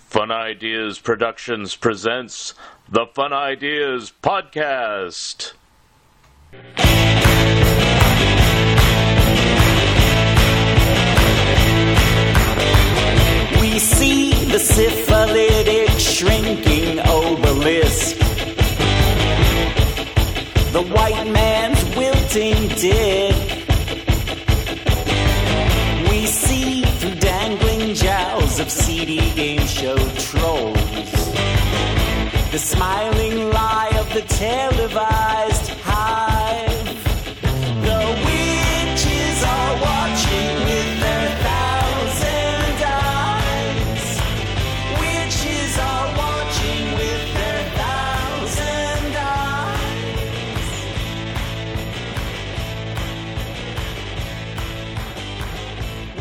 Fun Ideas Productions presents the Fun Ideas Podcast. We see the syphilitic shrinking obelisk, the white man's wilting dick. We see through dangling jowls of seedy game show trolls the smiling lie of the televised hive. The witches are watching with their thousand eyes. Witches are watching with their thousand eyes.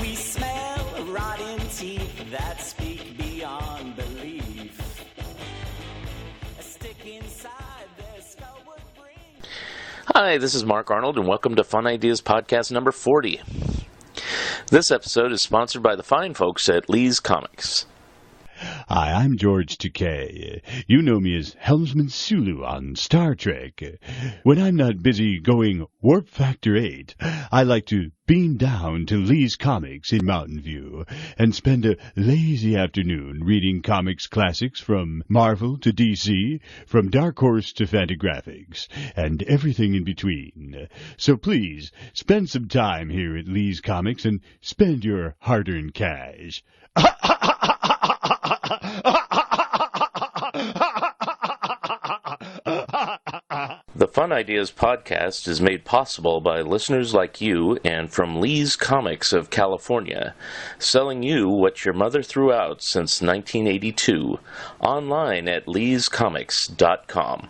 We smell rotten teeth that speak beyond belief. A stick inside their skull would bring. Hi, this is Mark Arnold, and welcome to Fun Ideas Podcast number 40. This episode is sponsored by the fine folks at Lee's Comics. Hi, I'm George Takei. You know me as Helmsman Sulu on Star Trek. When I'm not busy going Warp Factor 8, I like to beam down to Lee's Comics in Mountain View and spend a lazy afternoon reading comics classics from Marvel to DC, from Dark Horse to Fantagraphics, and everything in between. So please, spend some time here at Lee's Comics and spend your hard-earned cash. The Fun Ideas Podcast is made possible by listeners like you and from Lee's Comics of California, selling you what your mother threw out since 1982, online at leescomics.com.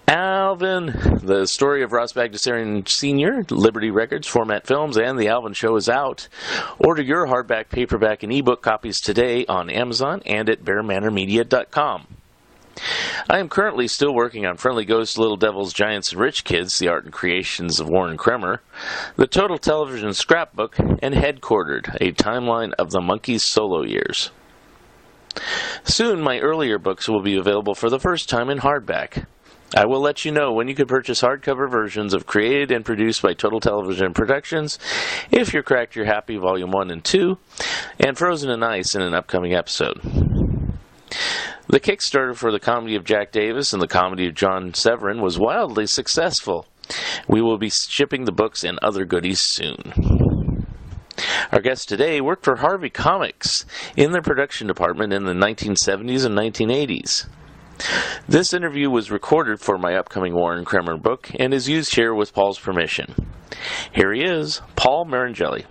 Alvin, the story of Ross Bagdasarian Sr., Liberty Records, Format Films, and The Alvin Show is out. Order your hardback, paperback, and ebook copies today on Amazon and at bearmanormedia.com. I am currently still working on Friendly Ghosts, Little Devils, Giants, and Rich Kids, the art and creations of Warren Kremer, the Total Television Scrapbook, and Headquartered, a timeline of the Monkees' solo years. Soon, my earlier books will be available for the first time in hardback. I will let you know when you can purchase hardcover versions of created and produced by Total Television Productions, If You're Cracked, You're Happy, Volume 1 and 2, and Frozen in Ice in an upcoming episode. The Kickstarter for the comedy of Jack Davis and the comedy of John Severin was wildly successful. We will be shipping the books and other goodies soon. Our guest today worked for Harvey Comics in their production department in the 1970s and 1980s. This interview was recorded for my upcoming Warren Kremer book and is used here with Paul's permission. Here he is, Paul Maringelli.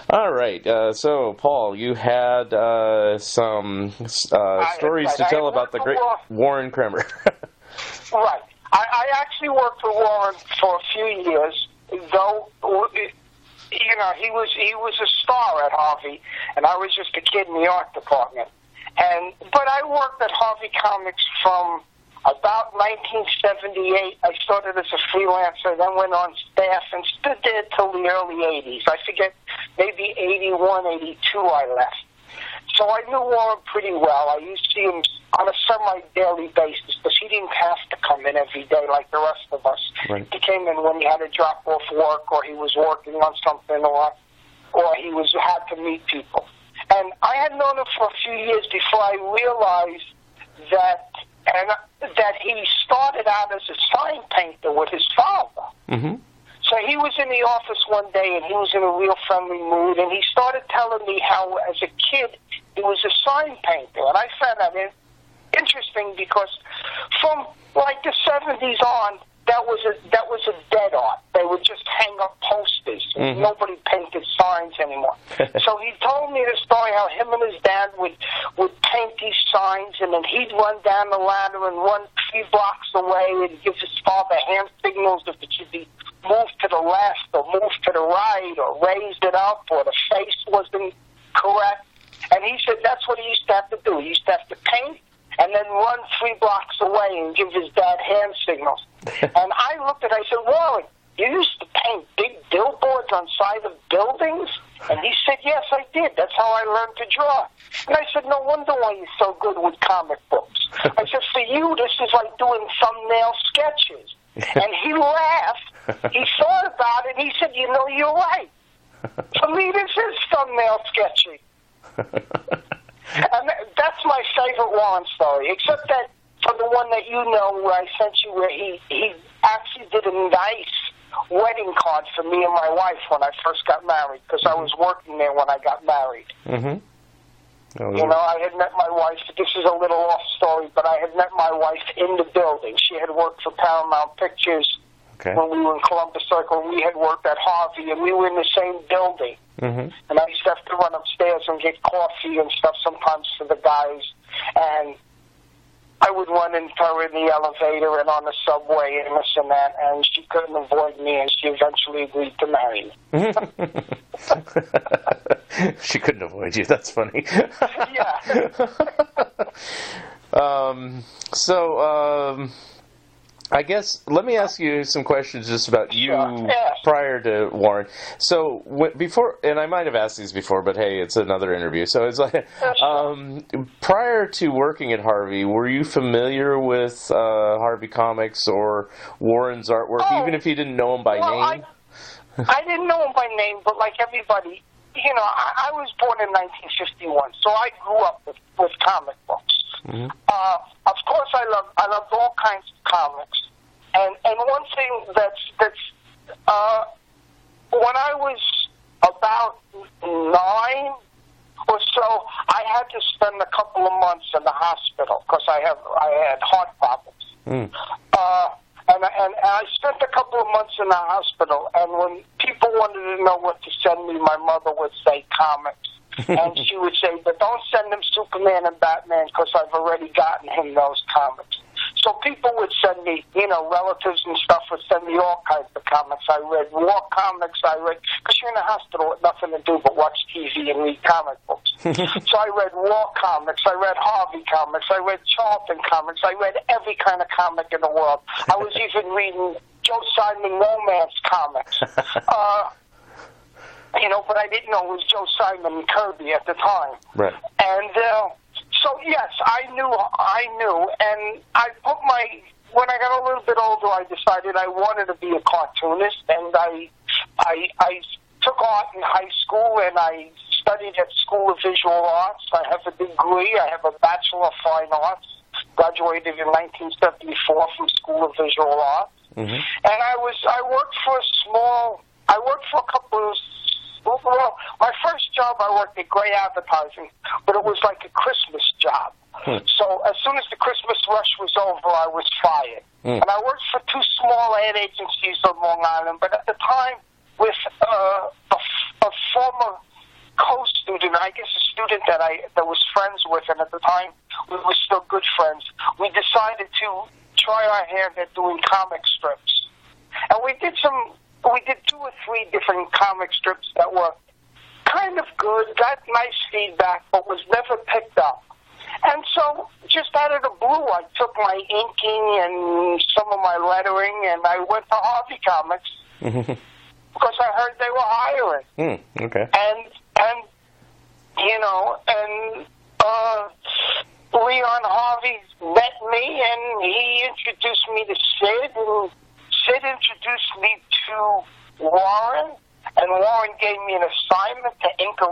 All right, so Paul, you had some stories to tell about the great Warren Kremer. Right. I actually worked for Warren for a few years, though, you know, he was a star at Harvey, and I was just a kid in the art department. But I worked at Harvey Comics from about 1978. I started as a freelancer, then went on staff, and stood there till the early 80s. I forget, maybe 81, 82 I left. So I knew Warren pretty well. I used to see him on a semi-daily basis, because he didn't have to come in every day like the rest of us. Right. He came in when he had to drop off work, or he was working on something, or he had to meet people. And I had known him for a few years before I realized that he started out as a sign painter with his father. Mm-hmm. So he was in the office one day, and he was in a real friendly mood, and he started telling me how, as a kid, he was a sign painter. And I found that interesting because from, like, the 70s on, that was a dead art. They would just hang up posters. Mm-hmm. Nobody painted signs anymore. So he told me the story how him and his dad would paint these signs, and then he'd run down the ladder and run 3 blocks away and give his father hand signals if it should be moved to the left or moved to the right or raised it up or the face wasn't correct. And he said that's what he used to have to do. He used to have to paint and then run 3 blocks away and give his dad hand signals. And I looked at it, I said, Warren, you used to paint big billboards on side of buildings? And he said, yes, I did. That's how I learned to draw. And I said, no wonder why you're so good with comic books. I said, for you, this is like doing thumbnail sketches. And he laughed. He thought about it. He said, you know, you're right. For me, this is thumbnail sketching. And that's my favorite Warren story, except that for the one that you know where I sent you, where he actually did a nice wedding card for me and my wife when I first got married, because I was working there when I got married. Mm-hmm. Oh, you know, I had met my wife, this is a little off story, but I had met my wife in the building. She had worked for Paramount Pictures when we were in Columbus Circle. We had worked at Harvey, and we were in the same building. Mm-hmm. And I used to have to run upstairs and get coffee and stuff sometimes for the guys. And I would run into her in the elevator and on the subway and this and that, and she couldn't avoid me, and she eventually agreed to marry me. She couldn't avoid you. That's funny. Yeah. I guess, let me ask you some questions just about you prior to Warren. So, before, and I might have asked these before, but hey, it's another interview. So it's like, prior to working at Harvey, were you familiar with Harvey Comics or Warren's artwork, even if you didn't know him by name? I didn't know him by name, but like everybody, you know, I was born in 1951, so I grew up with comic books. Mm-hmm. Of course, I loved all kinds of comics, and one thing that's when I was about 9 or so, I had to spend a couple of months in the hospital because I had heart problems. Mm. And I spent a couple of months in the hospital, and when people wanted to know what to send me, my mother would say comics. And she would say, but don't send him Superman and Batman because I've already gotten him those comics. So people would send me, you know, relatives and stuff would send me all kinds of comics. I read war comics. Because you're in the hospital with nothing to do but watch TV and read comic books. So I read war comics. I read Harvey comics. I read Charlton comics. I read every kind of comic in the world. I was even reading Joe Simon romance comics. You know, but I didn't know it was Joe Simon and Kirby at the time. Right. And so, yes, I knew, and when I got a little bit older, I decided I wanted to be a cartoonist, and I took art in high school, and I studied at School of Visual Arts. I have a degree. I have a Bachelor of Fine Arts, graduated in 1974 from School of Visual Arts. Mm-hmm. And I worked for a couple of, well, my first job I worked at Gray Advertising, but it was like a Christmas job. So as soon as the Christmas rush was over, I was fired. And I worked for 2 small ad agencies on Long Island, but at the time with a former co-student, I guess a student that was friends with, and at the time we were still good friends, we decided to try our hand at doing comic strips. And we did 2 or 3 different comic strips that were kind of good, got nice feedback, but was never picked up. And so, just out of the blue, I took my inking and some of my lettering, and I went to Harvey Comics because I heard they were hiring. Okay. And you know, and Leon Harvey met me, and he introduced me to Sid, and Sid introduced me to Warren, and Warren gave me an assignment to ink a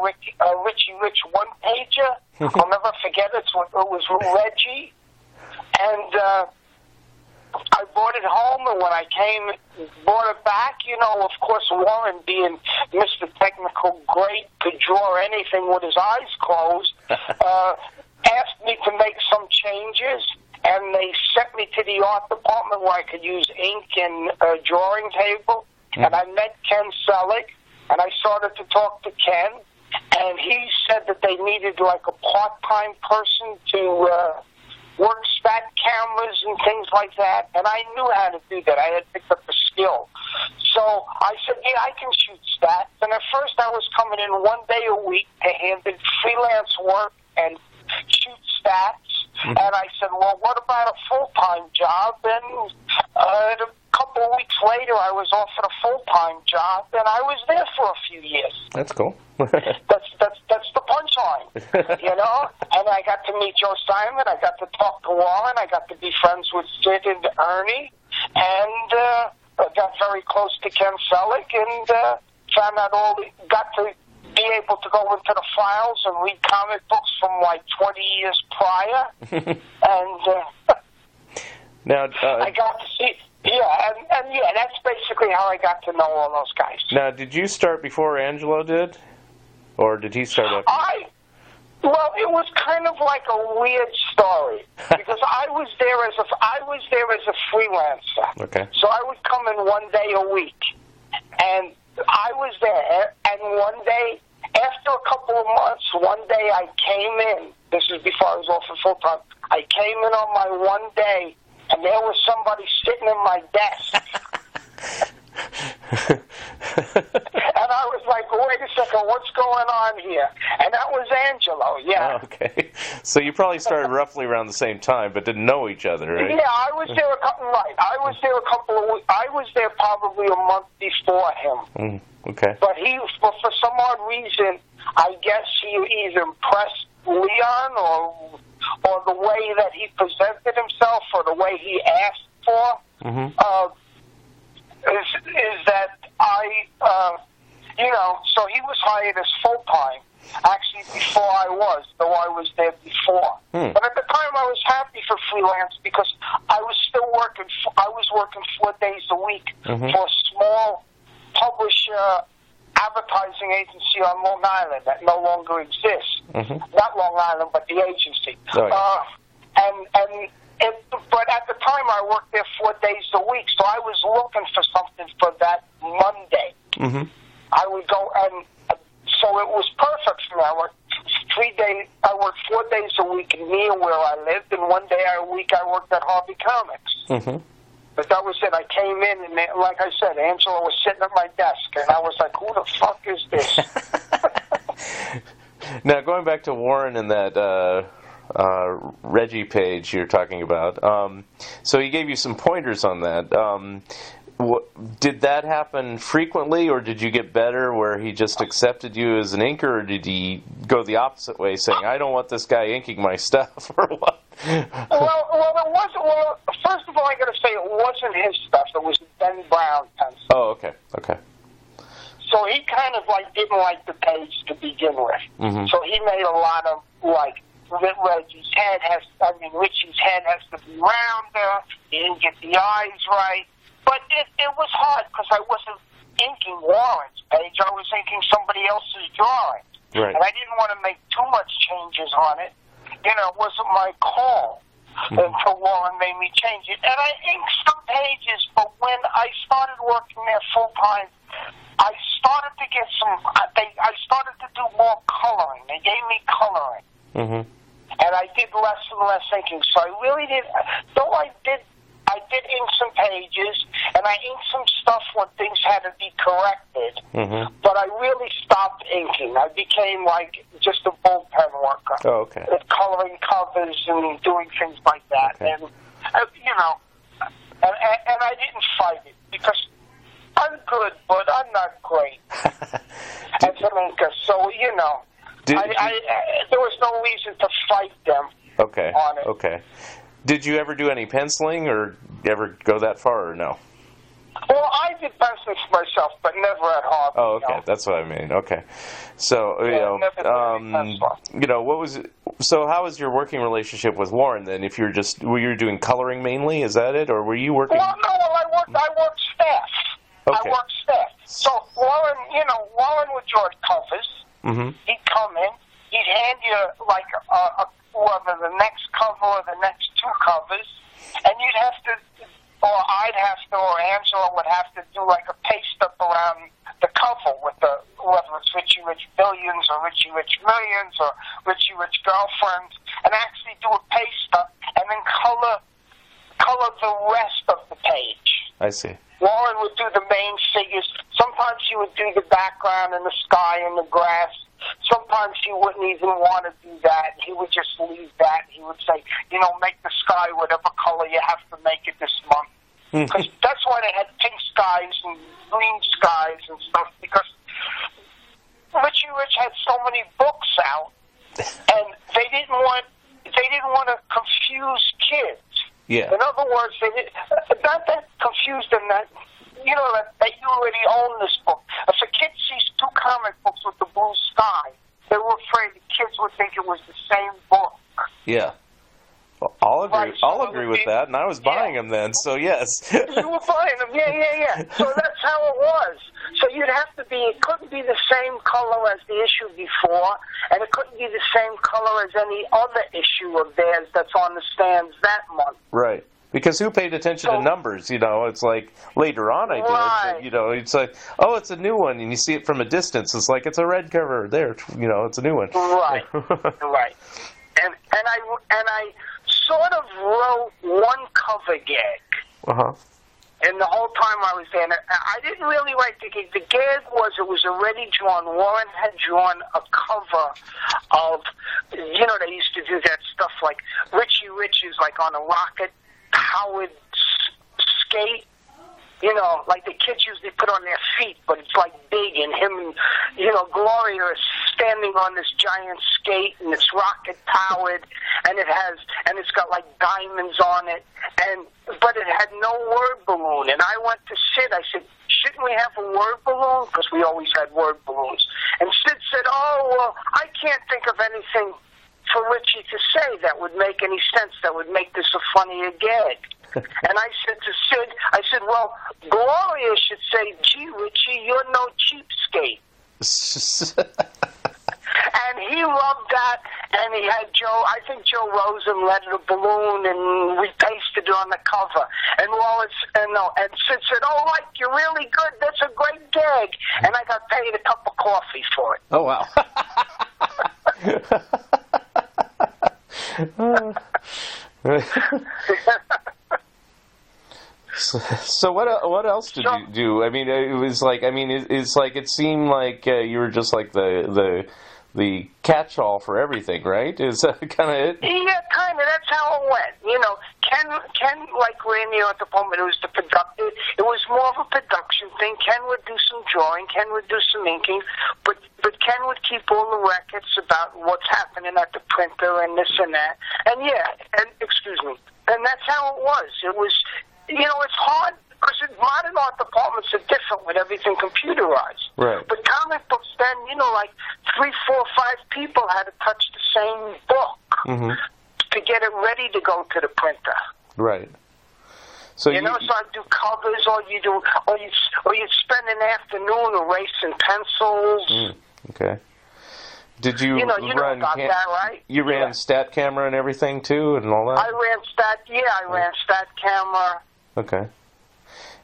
Richie Rich one-pager. I'll never forget it. It was Reggie. And I brought it home, and when I brought it back, you know, of course, Warren, being Mr. Technical Great, could draw anything with his eyes closed, asked me to make some changes. And they sent me to the art department where I could use ink and a drawing table. And I met Ken Selig, and I started to talk to Ken. And he said that they needed like a part-time person to work stat cameras and things like that. And I knew how to do that. I had picked up a skill. So I said, yeah, I can shoot stats. And at first I was coming in 1 day a week to handle freelance work and shoot stats. And I said, well, what about a full-time job? And a couple of weeks later, I was offered a full-time job, and I was there for a few years. That's cool. That's the punchline, you know? And I got to meet Joe Simon. I got to talk to Warren. I got to be friends with Sid and Ernie. And I got very close to Ken Selleck and found out got to be able to go into the files and read comic books from like 20 years prior. And now, I got to see, and that's basically how I got to know all those guys. Now, did you start before Angelo did? Or did he start up? Well, it was kind of like a weird story because I was there as a freelancer. Okay. So I would come in one day a week, and I was there. And one day, after a couple of months, one day I came in. This was before I was offered full time. I came in on my one day, and there was somebody sitting in my desk. And I was like, wait a second, what's going on here? And that was Angelo, yeah. Oh, okay. So you probably started roughly around the same time, but didn't know each other, right? Yeah, I was there I was there probably a month before him. Okay. But for some odd reason, I guess he either impressed Leon or the way that he presented himself or the way he asked for. Is that so he was hired as full-time, actually before I was, though I was there before. But at the time I was happy for freelance because I was still working, I was working 4 days a week for a small publisher advertising agency on Long Island that no longer exists. Not Long Island, but the agency. Oh, yeah. But at the time, I worked there 4 days a week, so I was looking for something for that Monday. I would go, and so it was perfect for me. I worked 4 days a week near where I lived, and one day a week I worked at Harvey Comics. But that was it. I came in, and like I said, Angela was sitting at my desk, and I was like, who the fuck is this? Now, going back to Warren and that Reggie page you're talking about, so he gave you some pointers on that. Did that happen frequently, or did you get better where he just accepted you as an inker, or did he go the opposite way, saying, I don't want this guy inking my stuff, or what? Well, it wasn't. Well, first of all, I got to say, it wasn't his stuff. It was Ben Brown pencil. Oh, okay. So he kind of didn't like the page to begin with. So he made a lot of Richie's head has to be rounder. He didn't get the eyes right. But it was hard because I wasn't inking Warren's page. I was inking somebody else's drawing. Right. And I didn't want to make too much changes on it. It wasn't my call until Warren made me change it. And I inked some pages, but when I started working there full-time, I started to get I started to do more coloring. They gave me coloring. And I did less and less inking. So I really did, though I did ink some pages, and I inked some stuff when things had to be corrected, but I really stopped inking. I became just a bullpen worker. Oh, okay. Coloring covers and doing things like that. Okay. And, and I didn't fight it, because I'm good, but I'm not great as an inker. So, there was no reason to fight them on it. Okay. Did you ever do any penciling, or ever go that far, or no? Well, I did penciling for myself, but never at Harvey. Oh, okay. That's what I mean. Okay. So, so how was your working relationship with Warren then? If were you doing coloring mainly? Is that it, or were you working? Well, no. I worked staff. Okay. I worked staff. So Warren would draw covers. Mm-hmm. He'd come in. He'd hand you like whether the next cover or the next two covers, and you'd have to, or I'd have to, or Angela would have to do like a paste up around the cover with whether it's Richie Rich Billions or Richie Rich Millions or Richie Rich Girlfriends, and actually do a paste up and then color the rest of the page. I see. Warren would do the main figures. Sometimes he would do the background and the sky and the grass. Sometimes he wouldn't even want to do that. He would just leave that. He would say, make the sky whatever color you have to make it this month. Because that's why they had pink skies and green skies and stuff, because Richie Rich had so many books out, and they didn't want to confuse kids. Yeah. In other words, not that confused them that you already own this book. If a kid sees two comic books with the blue sky, they were afraid the kids would think it was the same book. Yeah. Well, I'll agree. Right, so I'll agree with that, and I was buying them then. So yes. You were buying them, yeah. So that's how it was. So it couldn't be the same color as the issue before, and it couldn't be the same color as any other issue of theirs that's on the stands that month. Right. Because who paid attention to numbers? It's like later on I did. Right. But, it's like, oh, it's a new one, and you see it from a distance. It's like it's a red cover. There, it's a new one. Right. Right. And I sort of wrote one cover gag. Uh-huh. And the whole time I was there, and I didn't really write the gag. The gag was, it was already drawn. Warren had drawn a cover of, they used to do that stuff like Richie Rich is like on a rocket-powered skate. Like the kids usually put on their feet, but it's like big, and him and, Gloria is standing on this giant skate, and it's rocket powered, and it's got like diamonds on it, but it had no word balloon. And I went to Sid, I said, shouldn't we have a word balloon? Because we always had word balloons. And Sid said, oh, well, I can't think of anything for Richie to say that would make any sense, that would make this a funnier gag. And I said to Sid, well, Gloria should say, gee, Richie, you're no cheapskate. And he loved that, and he had I think Joe Rosen lettered a balloon, and we pasted it on the cover. And Sid said, oh, Mike, you're really good, that's a great gag. And I got paid a cup of coffee for it. Oh, wow. So what else did you do? I mean, it seemed like you were just like the catch-all for everything, right? Is that kind of it? Yeah, kind of. That's how it went. Ken like ran the art department. It was it was more of a production thing. Ken would do some drawing. Ken would do some inking, but Ken would keep all the records about what's happening at the printer and this and that. And and that's how it was. It was. It's hard because modern art departments are different with everything computerized. Right. But comic books then, like 3, 4, 5 people had to touch the same book to get it ready to go to the printer. Right. So so I'd do covers, or you'd spend an afternoon erasing pencils. Okay. Did you run about that, right? You ran stat camera and everything too, and all that? I ran stat camera. Okay.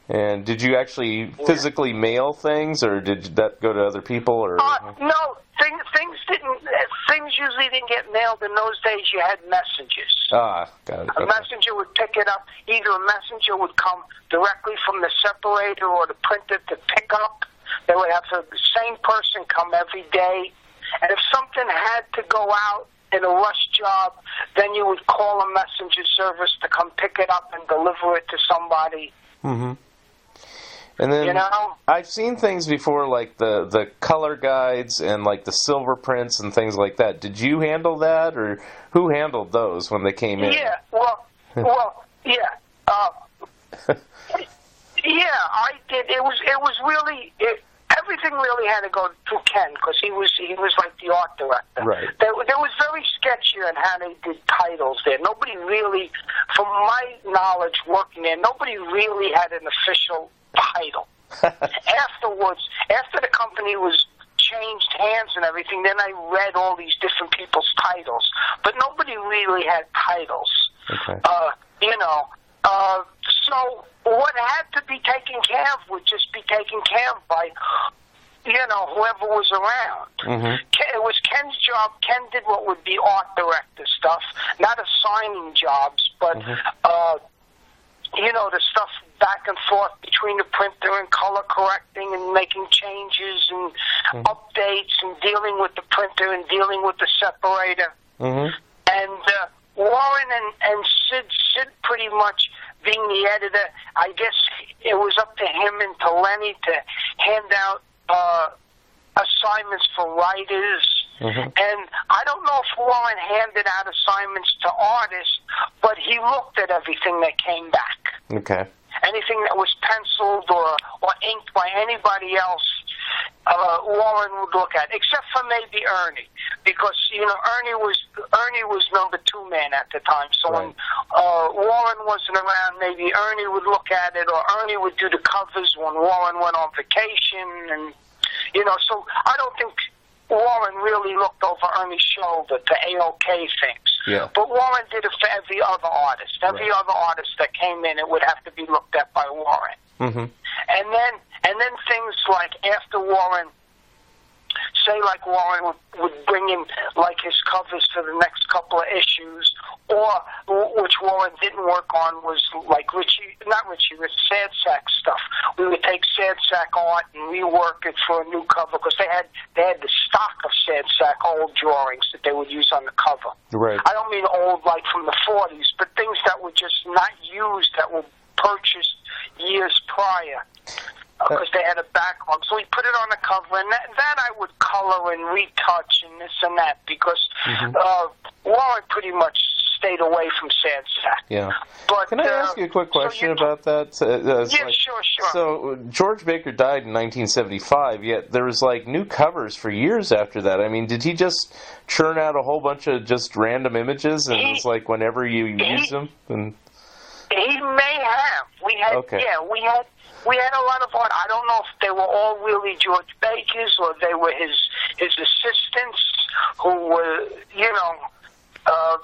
And did you actually physically mail things, or did that go to other people? Or no, things usually didn't get mailed in those days. You had messages. Ah, got it. A messenger would pick it up. Either a messenger would come directly from the separator or the printer to pick up. They would have the same person come every day. And if something had to go out in a rush job, then you would call a messenger service to come pick it up and deliver it to somebody. Mm-hmm. And then I've seen things before, like the color guides and like the silver prints and things like that. Did you handle that, or who handled those when they came in? Yeah, yeah, I did. It was really. Everything really had to go through Ken because he was like the art director. Right. There was very sketchy on how they did titles there. Nobody really, from my knowledge working there, nobody really had an official title. Afterwards, after the company was changed hands and everything, then I read all these different people's titles. But nobody really had titles. Okay. So what had to be taken care of would just be taken care of by, whoever was around. Mm-hmm. It was Ken's job. Ken did what would be art director stuff, not assigning jobs, but, the stuff back and forth between the printer and color correcting and making changes and updates and dealing with the printer and dealing with the separator. Mm-hmm. And Warren and Sid pretty much, being the editor, I guess it was up to him and to Lenny to hand out assignments for writers. Mm-hmm. And I don't know if Warren handed out assignments to artists, but he looked at everything that came back. Okay. Anything that was penciled or inked by anybody else, Warren would look at, except for maybe Ernie, because Ernie was number 2 man at the time. So right. when Warren wasn't around, maybe Ernie would look at it, or Ernie would do the covers when Warren went on vacation, and So I don't think Warren really looked over Ernie's shoulder to AOK things. Yeah. But Warren did it for every other artist. Every other artist that came in, it would have to be looked at by Warren. Mm-hmm. And then things like after Warren, say like Warren would bring in like his covers for the next couple of issues, or which Warren didn't work on was like Sad Sack stuff. We would take Sad Sack art and rework it for a new cover, because they had the stock of Sad Sack old drawings that they would use on the cover. Right. I don't mean old like from the 40s, but things that were just not used, that were purchased years prior, because they had a backlog. So we put it on the cover, and that I would color and retouch and this and that, because Warren pretty much stayed away from Sad Sack. Yeah. But, can I ask you a quick question about that? Sure. So George Baker died in 1975, yet there was like new covers for years after that. I mean, did he just churn out a whole bunch of just random images, and it was like whenever you use them? And he may have. We had a lot of art. I don't know if they were all really George Baker's, or they were his assistants who were,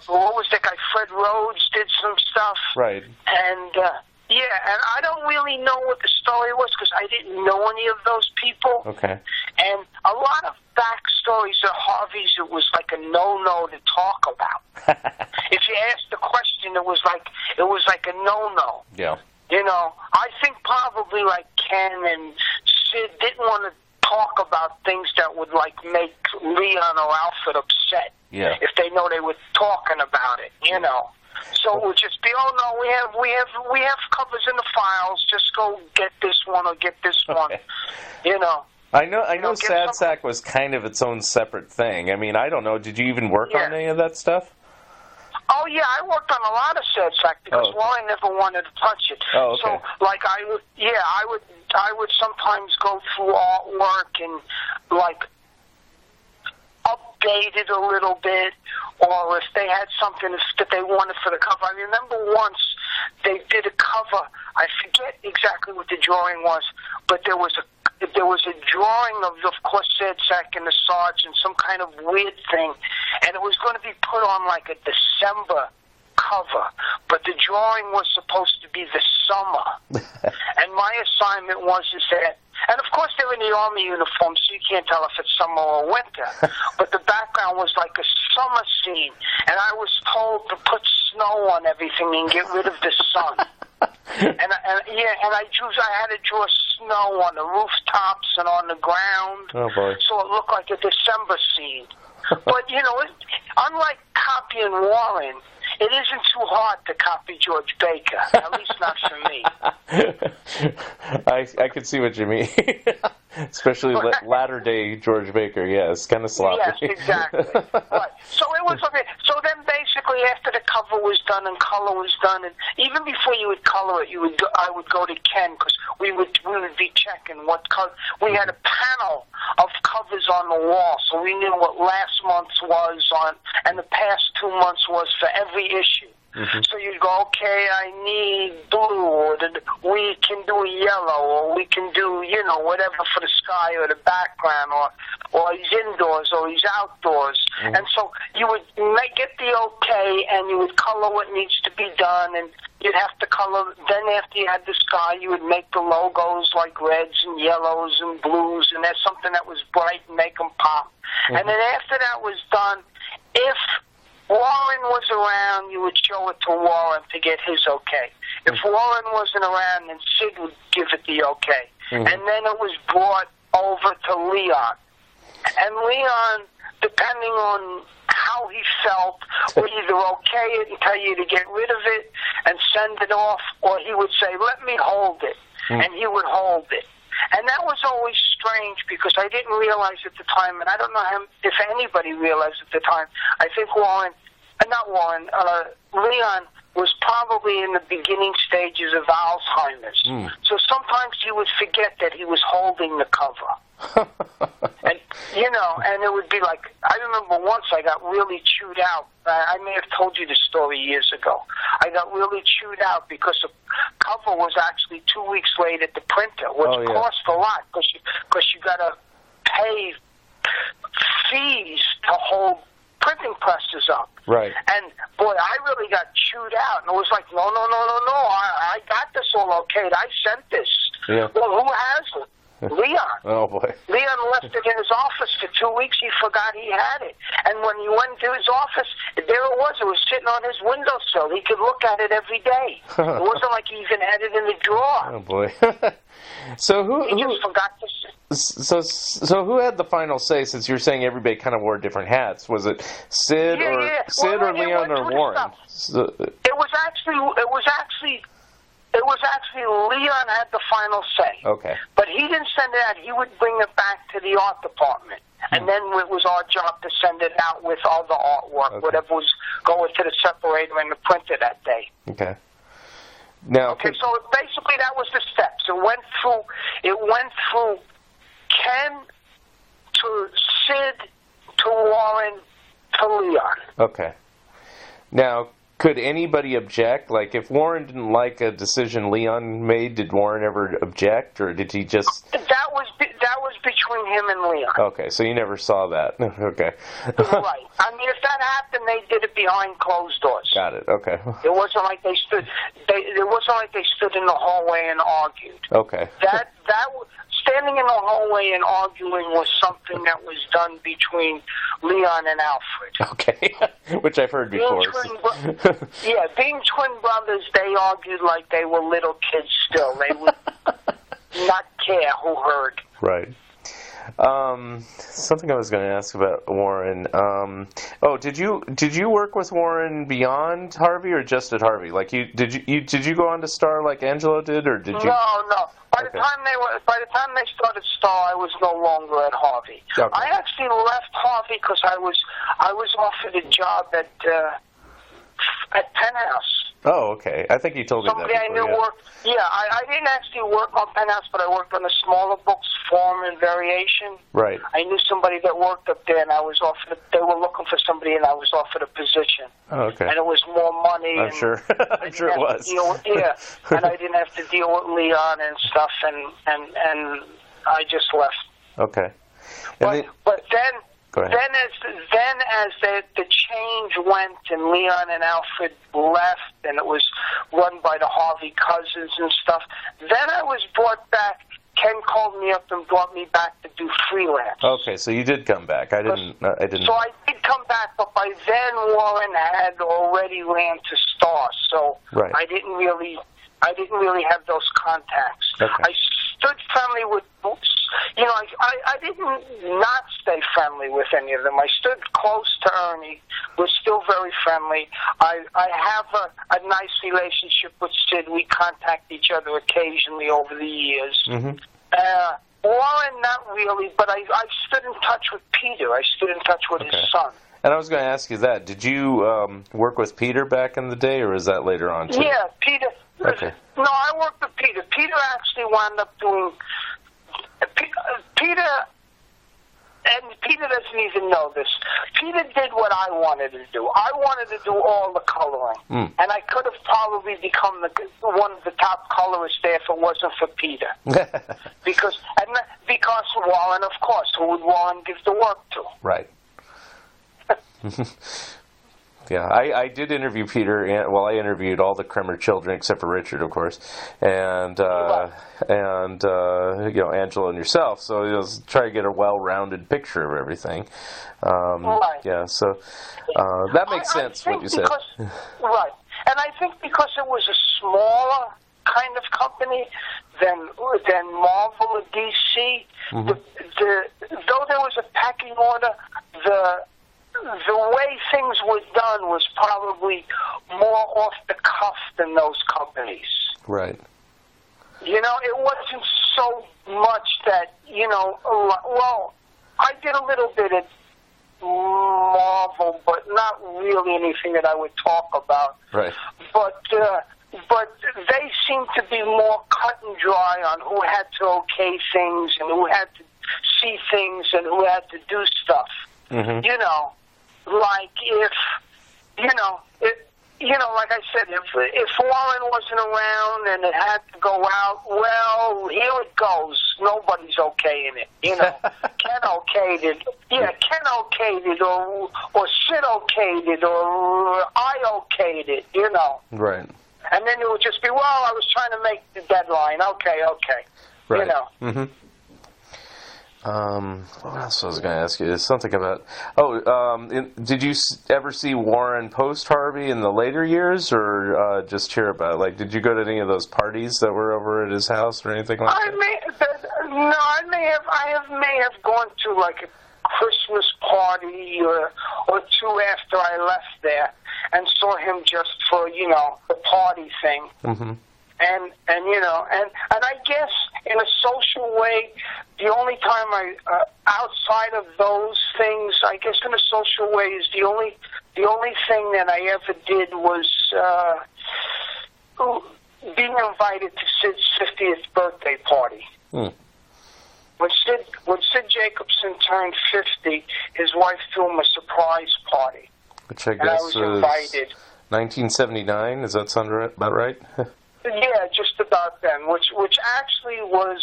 what was that guy? Fred Rhodes did some stuff. Right. And, and I don't really know what the story was, because I didn't know any of those people. Okay. And a lot of backstories at Harvey's, it was like a no-no to talk about. If you asked the question, it was like a no-no. Yeah. I think probably like Ken and Sid didn't want to talk about things that would like make Leon or Alfred upset. Yeah. If they know they were talking about it, So it would just be, oh no, we have covers in the files. Just go get this one or get this one. I know Sad Sack was kind of its own separate thing. I mean, I don't know. Did you even work on any of that stuff? Oh yeah, I worked on a lot of Sad Sack, because Warren never wanted to touch it. Oh, okay. So like I would sometimes go through artwork and like update it a little bit, or if they had something that they wanted for the cover. I remember once they did a cover. I forget exactly what the drawing was, but there was a drawing of course, Sad Sack and the Sarge and some kind of weird thing, and it was going to be put on like a December cover, but the drawing was supposed to be the summer. And my assignment was that, and of course they're in the Army uniform, so you can't tell if it's summer or winter, but the background was like a summer scene, and I was told to put snow on everything and get rid of the sun. And I had to draw snow on the rooftops and on the ground. Oh boy! So it looked like a December scene. But unlike copying Warren, it isn't too hard to copy George Baker. At least not for me. I can see what you mean. Especially latter day George Baker, it's kind of sloppy. Yes, exactly. Right. So it was okay. So then basically after the cover was done and color was done, and even before you would color it, I would go to Ken, because we would be checking what color. We had a panel of covers on the wall, so we knew what last month's was on, and the past 2 months was for every issue. Mm-hmm. So you'd go, okay, I need blue, or we can do yellow, or we can do, whatever for the sky or the background, or he's indoors or he's outdoors. Mm-hmm. And so you would get the okay, and you would color what needs to be done, and you'd have to color. Then after you had the sky, you would make the logos like reds and yellows and blues, and there's something that was bright and make them pop. Mm-hmm. And then after that was done, if Warren was around, you would show it to Warren to get his okay. If Warren wasn't around, then Sid would give it the okay. Mm-hmm. And then it was brought over to Leon. And Leon, depending on how how he felt, would either okay it and tell you to get rid of it and send it off, or he would say, let me hold it, and he would hold it. And that was always strange because I didn't realize at the time, and I don't know if anybody realized at the time. I think Leon was probably in the beginning stages of Alzheimer's. So sometimes he would forget that he was holding the cover. And, and it would be like, I remember once I got really chewed out. I may have told you this story years ago. I got really chewed out because the cover was actually 2 weeks late at the printer, which cost a lot because you got to pay fees to hold printing presses up. Right. And, boy, I really got chewed out. And it was like, no, I got this all okay. I sent this. Yeah. Well, who has it? Leon. Oh, boy. Leon left it in his office for 2 weeks. He forgot he had it. And when he went to his office, there it was. It was sitting on his windowsill. He could look at it every day. It wasn't like he even had it in the drawer. Oh, boy. So He just forgot to sit. So who had the final say, since you're saying everybody kind of wore different hats? Was it Sid or Leon or Warren? So, It was actually Leon had the final say. Okay. But he didn't send it out. He would bring it back to the art department. And then it was our job to send it out with all the artwork, whatever was going to the separator and the printer that day. Okay. Now, so basically that was the steps. It went through Ken to Sid to Warren to Leon. Okay. Now, could anybody object? Like, if Warren didn't like a decision Leon made, did Warren ever object, or did he just... That was between him and Leon. Okay, so you never saw that. Okay. Right. I mean, if that happened, they did it behind closed doors. Got it. Okay. It wasn't like they stood. It wasn't like they stood in the hallway and argued. Okay. Standing in the hallway and arguing was something that was done between Leon and Alfred. Okay. Which I've heard before. Being twin brothers, they argued like they were little kids still. They would not care who heard. Right. Something I was going to ask about Warren. Did you work with Warren beyond Harvey or just at Harvey? Like, did you go on to star like Angelo did, or did you? No. By the time they started Star, I was no longer at Harvey. Okay. I actually left Harvey because I was offered a job at Penthouse. Oh, okay. I think you told me that before. Somebody I knew worked. Yeah, I didn't actually work on Penthouse, but I worked on the smaller books, Form and Variation. Right. I knew somebody that worked up there, and I was offered. They were looking for somebody, and I was offered a position. Oh, okay. And it was more money. I'm sure. I'm sure it was. And I didn't have to deal with Leon and stuff, and I just left. Okay. But then. Go ahead. Then as the change went and Leon and Alfred left and it was run by the Harvey cousins and stuff, then I was brought back. Ken called me up and brought me back to do freelance. Okay, so you did come back. I didn't. So I did come back, but by then Warren had already ran to Star, so right. I didn't really have those contacts. Okay. I stood friendly with, I didn't not stay friendly with any of them. I stood close to Ernie, was still very friendly. I have a nice relationship with Sid. We contact each other occasionally over the years. Mm-hmm. Warren, not really, but I stood in touch with Peter. I stood in touch with his son. And I was going to ask you that. Did you work with Peter back in the day, or is that later on, too? Yeah, Peter. Okay. No, I worked with Peter. Peter actually wound up doing... Peter, and Peter doesn't even know this, Peter did what I wanted to do. I wanted to do all the coloring. And I could have probably become one of the top colorists there if it wasn't for Peter. Because Warren, of course, who would Warren give the work to? Right. Yeah, I did interview Peter. I interviewed all the Kremer children except for Richard, of course, and Angela and yourself. So it was try to get a well-rounded picture of everything. Right. Yeah, so that makes sense what you said. Right, and I think because it was a smaller kind of company than Marvel or DC, though there was a pecking order, the way things were done was probably more off the cuff than those companies. Right. You know, it wasn't so much that, you know, well, I did a little bit at Marvel, but not really anything that I would talk about. Right. But they seemed to be more cut and dry on who had to okay things and who had to see things and who had to do stuff. Mm-hmm. You know, like if, like I said, if Warren wasn't around and it had to go out, well, here it goes. Nobody's okaying it. You know, Ken okayed it. Yeah, Ken okayed it, or Sid okayed it, or I okayed it. You know. Right. And then it would just be, well, I was trying to make the deadline. Okay. Right. You know. Mm-hmm. What else was I going to ask you? There's something about... did you ever see Warren post Harvey in the later years, or just hear about it? Like, did you go to any of those parties that were over at his house or anything like that? I may have gone to like a Christmas party or two after I left there, and saw him just for the party thing. Mm-hmm. And I guess in a social way, the only time outside of those things, I guess in a social way, is the only thing that I ever did was being invited to Sid's 50th birthday party. Mm. When Sid Jacobson turned 50, his wife threw him a surprise party. Which I guess and I was invited. 1979. Does that sound about right? Yeah, just about then. Which actually was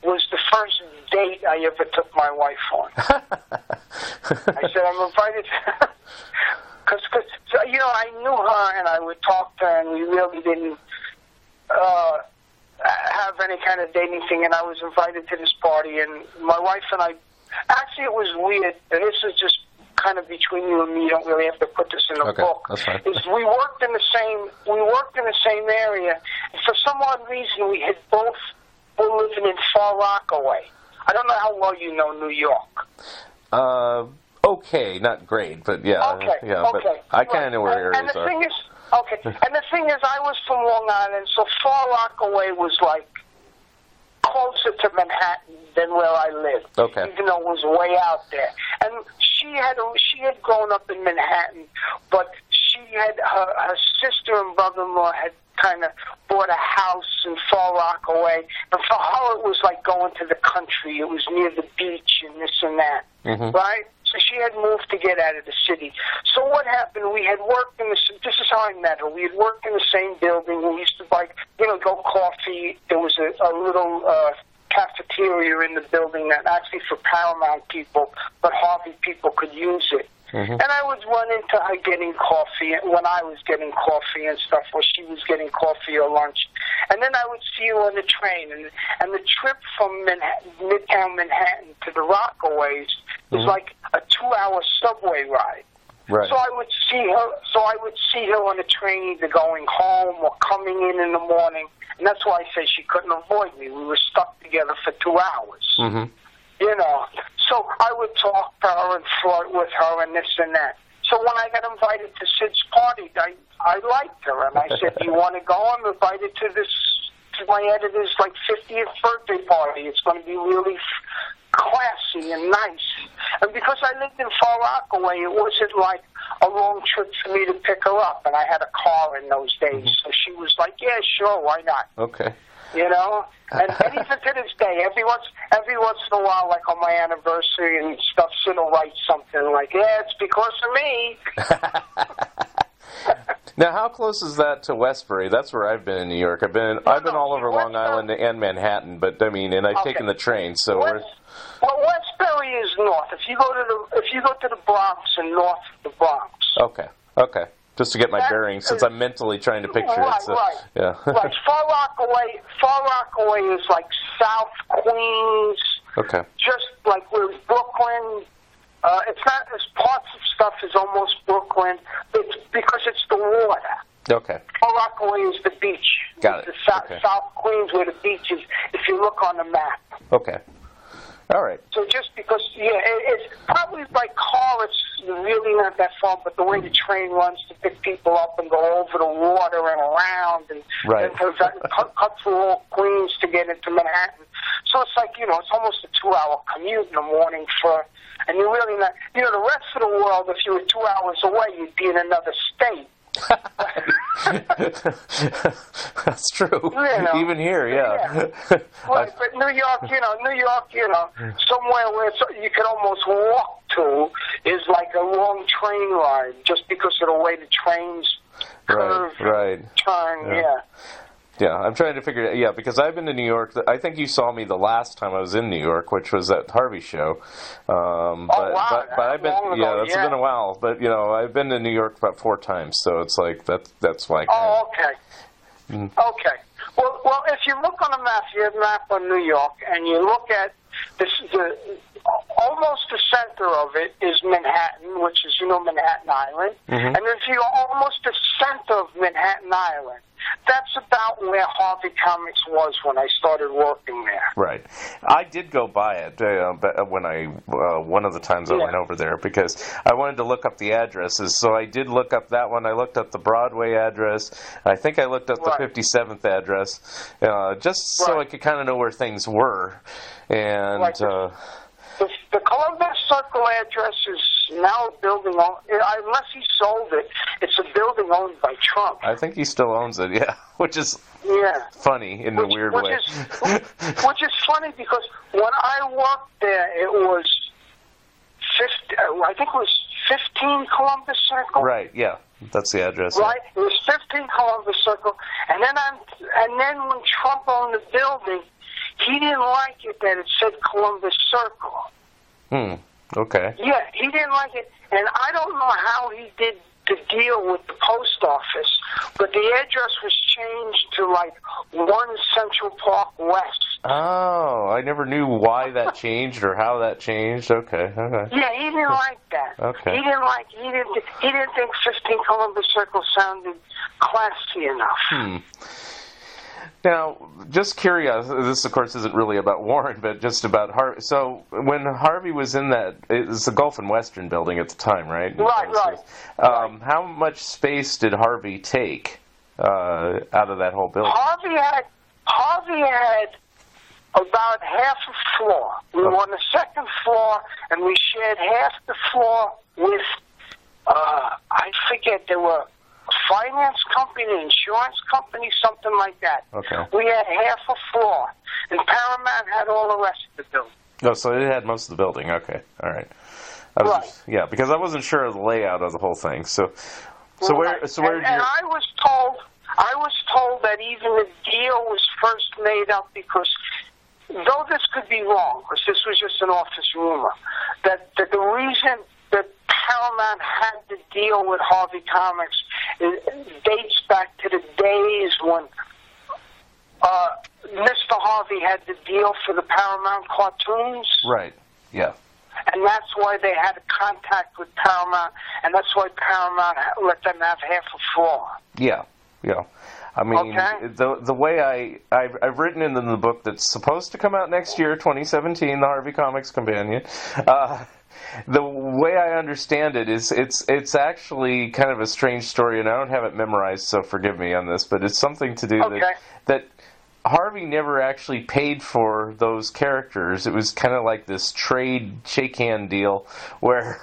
the first date I ever took my wife on. I said, I'm invited, because I knew her and I would talk to her, and we really didn't have any kind of dating thing. And I was invited to this party, and my wife and I. Actually, it was weird, and this is just kind of between you and me. You don't really have to put this in a book. That's fine. We worked in the same area, and for some odd reason we had both were living in Far Rockaway. I don't know how well you know New York. Okay, not great, but yeah. Okay. But I kind of know where areas and the are. Thing is, and the thing is, I was from Long Island, so Far Rockaway was like closer to Manhattan than where I lived. Okay. Even though it was way out there. And she had grown up in Manhattan, but she had her sister and brother-in-law had kind of bought a house in Far Rockaway, and for her it was like going to the country. It was near the beach and this and that, right? So she had moved to get out of the city. So what happened? We had worked in this is how I met her. We had worked in the same building. We used to go coffee. There was a little cafeteria in the building that actually for Paramount people, but Harvey people could use it. And I would run into her getting coffee when I was getting coffee and stuff, or she was getting coffee or lunch. And then I would see her on the train. And the trip from Midtown Manhattan to the Rockaways was like a 2-hour subway ride. Right. So I would see her on the train either going home or coming in the morning. And that's why I say she couldn't avoid me. We were stuck together for 2 hours. So I would talk to her and flirt with her and this and that. So when I got invited to Sid's party, I liked her, and I said, "Do you want to go? I'm invited to my editor's 50th birthday party. It's going to be really classy and nice." And because I lived in Far Rockaway, it wasn't like a long trip for me to pick her up, and I had a car in those days. So she was like, "Yeah, sure, why not?" Okay. And even to this day, every once in a while, like on my anniversary and stuff, Sid will write something like, "Yeah, it's because of me." Now, how close is that to Westbury? That's where I've been in New York. I've been all over Long Island and Manhattan, and I've taken the train. So Westbury is north. If you go to the Bronx and north of the Bronx. Okay. Just to get my bearings, since I'm mentally trying to picture it. So, right. Yeah. Right. Far Rockaway is like South Queens. Okay. Just like where Brooklyn. It's not as parts of stuff is almost Brooklyn. It's because it's the water. Okay. Far Rockaway is the beach. Got it. The South Queens where the beach is. If you look on the map. Okay. All right. So just because, it's probably by car, it's really not that far, but the way the train runs to pick people up and go over the water and around and Right. cut through all Queens to get into Manhattan. So it's like, it's almost a 2-hour commute in the morning and you're really not, the rest of the world, if you were 2 hours away, you'd be in another state. That's true. Even here, yeah. Right, but New York, somewhere where you can almost walk to is like a long train ride, just because of the way the trains curve, turn. Yeah, I'm trying to figure it out. Yeah, because I've been to New York. I think you saw me the last time I was in New York, which was at Harvey show. But I've been, that's been a while. But I've been to New York about 4 times, so it's like that's like. Oh, okay. Okay. Well, if you look on a map, you have a map on New York, and you look at almost the center of it is Manhattan, which is Manhattan Island, and if you almost the center of Manhattan Island. That's about where Harvey Comics was when I started working there. Right. I did go by it when one of the times I went over there because I wanted to look up the addresses. So I did look up that one. I looked up the Broadway address. I think I looked up the 57th address, just so I could kind of know where things were. And the Columbus Circle address is now a building unless he sold it, it's a building owned by Trump. I think he still owns it, which is funny in a weird way. Which is funny because when I worked there, it was 15 Columbus Circle. Right, yeah. That's the address. Right? It was 15 Columbus Circle. And then when Trump owned the building, he didn't like it that it said Columbus Circle. Okay. Yeah, he didn't like it, and I don't know how he did the deal with the post office, but the address was changed to 1 Central Park West. Oh, I never knew why that changed or how that changed. Okay. Yeah, he didn't like that. Okay. He didn't think 15 Columbus Circle sounded classy enough. Now, just curious, this of course isn't really about Warren, but just about Harvey. So when Harvey was in that, it was the Gulf and Western building at the time, right? Right. How much space did Harvey take out of that whole building? Harvey had about half a floor. We were on the second floor, and we shared half the floor with, I forget, there were finance company, insurance company, something like that. Okay. We had half a floor, and Paramount had all the rest of the building. Oh, so it had most of the building. Okay, all right. Because I wasn't sure of the layout of the whole thing. So where? And I was told that even the deal was first made up because, though this could be wrong, because this was just an office rumor, that the reason that Paramount had to deal with Harvey Comics dates back to the days when Mr. Harvey had the deal for the Paramount cartoons. Right, yeah. And that's why they had a contact with Paramount, and that's why Paramount let them have half a floor. Yeah. I mean, the way I've written in the book that's supposed to come out next year, 2017, the Harvey Comics Companion. The way I understand it is it's actually kind of a strange story, and I don't have it memorized, so forgive me on this, but it's something to do that Harvey never actually paid for those characters. It was kind of like this trade shake-hand deal where,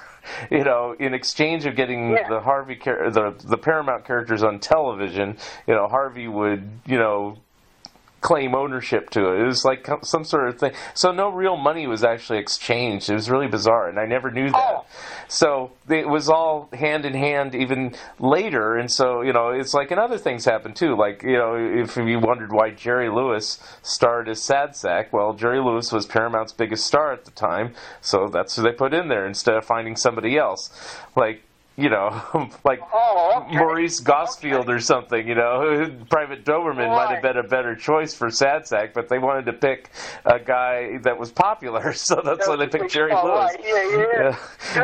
in exchange of getting the Harvey the Paramount characters on television, Harvey would, claim ownership to it. It was like some sort of thing. So no real money was actually exchanged. It was really bizarre, and I never knew that. So it was all hand in hand even later, and so, it's like, and other things happened too. Like, if you wondered why Jerry Lewis starred as Sad Sack, well, Jerry Lewis was Paramount's biggest star at the time, so that's who they put in there instead of finding somebody else. Like, Maurice Gosfield or something, Private Doberman might have been a better choice for Sad Sack, but they wanted to pick a guy that was popular, so that's why they picked Jerry Lewis. Right.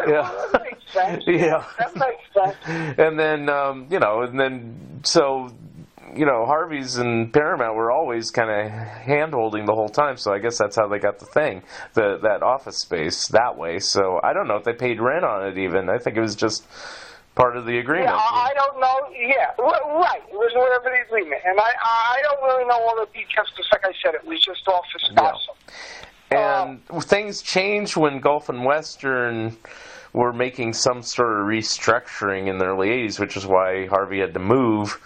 Yeah. That makes sense. Yeah. That makes sense. And then, so Harvey's and Paramount were always kind of hand-holding the whole time, so I guess that's how they got the thing, that office space that way. So I don't know if they paid rent on it even. I think it was just part of the agreement. Yeah, I don't know. Yeah, right. It was whatever the agreement. And I don't really know all the details because, like I said, it was just office gossip. And things changed when Gulf and Western were making some sort of restructuring in the early 80s, which is why Harvey had to move.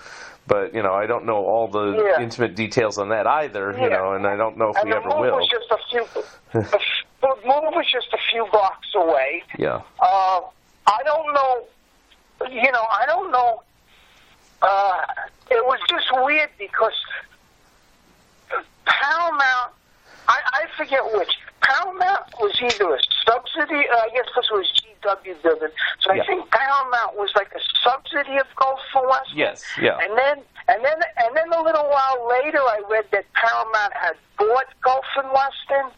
But, I don't know all the intimate details on that either, and I don't know if we ever will. The move was just a few blocks away. Yeah. I don't know. I don't know. It was just weird because Paramount, I forget which. Paramount was either a subsidy, I guess this was GW building. So I think Paramount was like a subsidy of Gulf and Western. Yes, yeah. And then a little while later, I read that Paramount had bought Gulf and Western.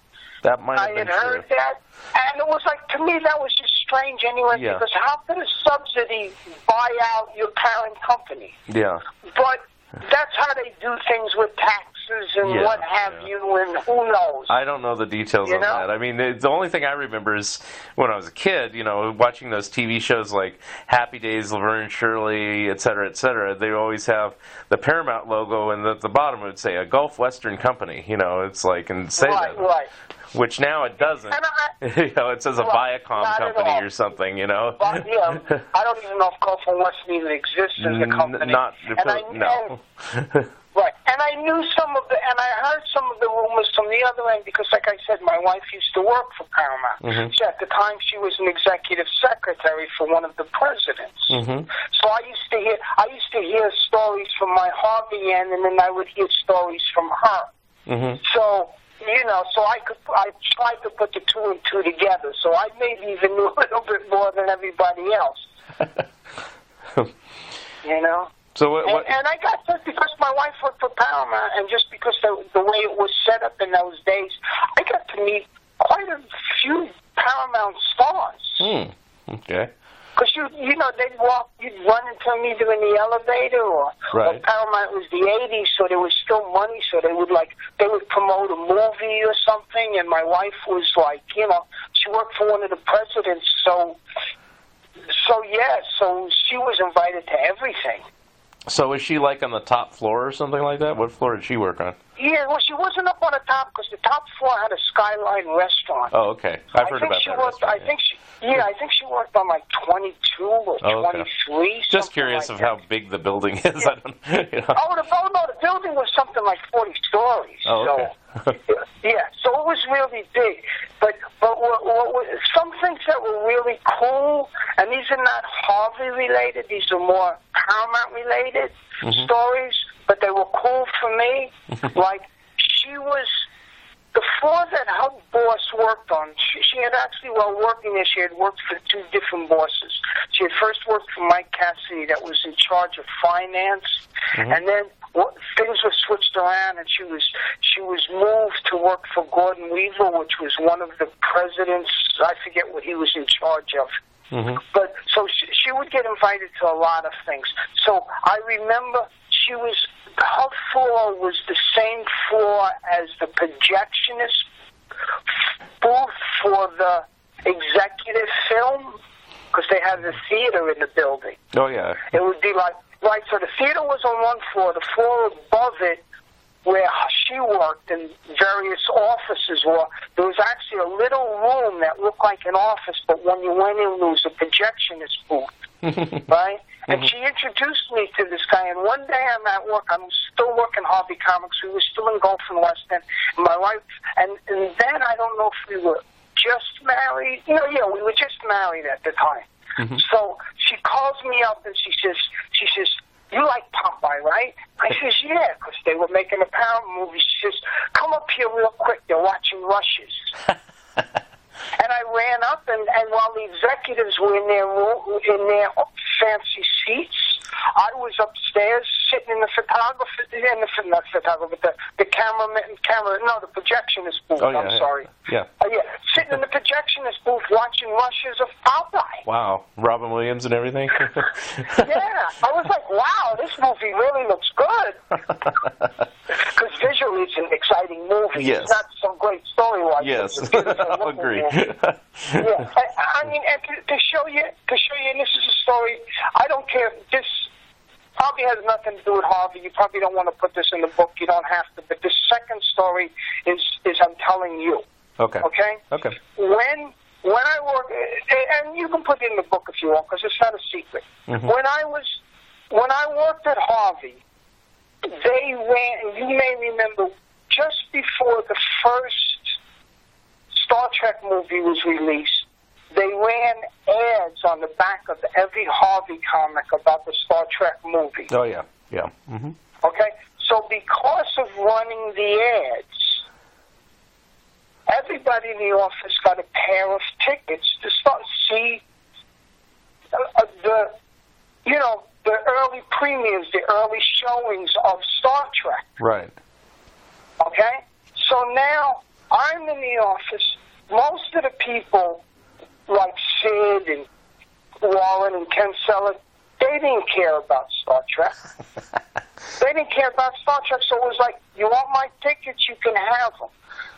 That might have been true. I had heard that, and it was like, to me, that was just strange anyway. Yeah. Because how could a subsidy buy out your parent company? Yeah. But that's how they do things with taxes and what have you, and who knows? I don't know the details on that. I mean, the only thing I remember is when I was a kid, watching those TV shows like Happy Days, Laverne and Shirley, et cetera, they always have the Paramount logo, and at the bottom it would say a Gulf Western Company, it's like, and say that. Right. Which now it doesn't. It says a Viacom company or something, But, I don't even know if Gulf and Western even exists as a company. No. Right, and I knew and I heard some of the rumors from the other end because, like I said, my wife used to work for Paramount. Mm-hmm. So at the time, she was an executive secretary for one of the presidents. Mm-hmm. So I used to hear stories from my Harvey end, and then I would hear stories from her. Mm-hmm. So I tried to put the two and two together. So I maybe even knew a little bit more than everybody else. So what? And I got this because my wife worked for Paramount, and just because the way it was set up in those days, I got to meet quite a few Paramount stars. Okay. Because you'd run into them either in the elevator or Paramount was the '80s, so there was still money, so they would promote a movie or something, and my wife was like, she worked for one of the presidents, so she was invited to everything. So was she like on the top floor or something like that? What floor did she work on? Yeah, well, she wasn't up on the top because the top floor had a Skyline restaurant. Oh, okay. I've heard about that restaurant. I think she worked on like 22 or 23. Just curious of how big the building is. Yeah. I don't. The building was something like 40 stories. Oh, okay. So it was really big. But some things that were really cool, and these are not Harvey related. These are more Paramount related stories. But they were cool for me. Like, she was the floor that her boss worked on. She had actually, while working there, she had worked for two different bosses. She had first worked for Mike Cassidy, that was in charge of finance, and then things were switched around, and she was moved to work for Gordon Weaver, which was one of the presidents. I forget what he was in charge of. But so she would get invited to a lot of things. So I remember her floor was the same floor as the projectionist booth for the executive film, because they had the theater in the building. Oh, yeah. It would be so the theater was on one floor. The floor above it, where she worked and various offices were, there was actually a little room that looked like an office, but when you went in, there was a projectionist booth, right? And she introduced me to this guy, and one day I'm at work, I'm still working Harvey Comics, we were still in Gulf and Western, and my wife, and then I don't know if we were just married, we were just married at the time. So she calls me up and she says, you like Popeye, right? I says, yeah, because they were making a Paramount movie. She says, come up here real quick, they're watching Rushes. And I ran up, and while the executives were in their fancy seats, I was upstairs sitting in the the projectionist booth. Oh, yeah, I'm sorry. Yeah. Sitting in the projectionist booth watching rushes of Popeye. Wow. Robin Williams and everything? Yeah. I was like, wow, this movie really looks good. Because visually it's an exciting movie. Yes. It's not some great story-wise. Yes. I'll agree. Yeah. I mean, and to show you, and this is a story, I don't care if this probably has nothing to do with Harvey. You probably don't want to put this in the book. You don't have to. But the second story is I'm telling you. Okay. Okay? Okay. When I work, and you can put it in the book if you want, because it's not a secret. Mm-hmm. When I worked at Harvey, they ran, you may remember, just before the first Star Trek movie was released, they ran ads on the back of every Harvey comic about the Star Trek movie. Oh, yeah. Yeah. Mm-hmm. Okay? So because of running the ads, everybody in the office got a pair of tickets to start see the early premieres, the early showings of Star Trek. Right. Okay? So now I'm in the office. Most of the people, like Sid and Warren and Ken Sellers, they didn't care about Star Trek. They didn't care about Star Trek, so it was like, you want my tickets, you can have them.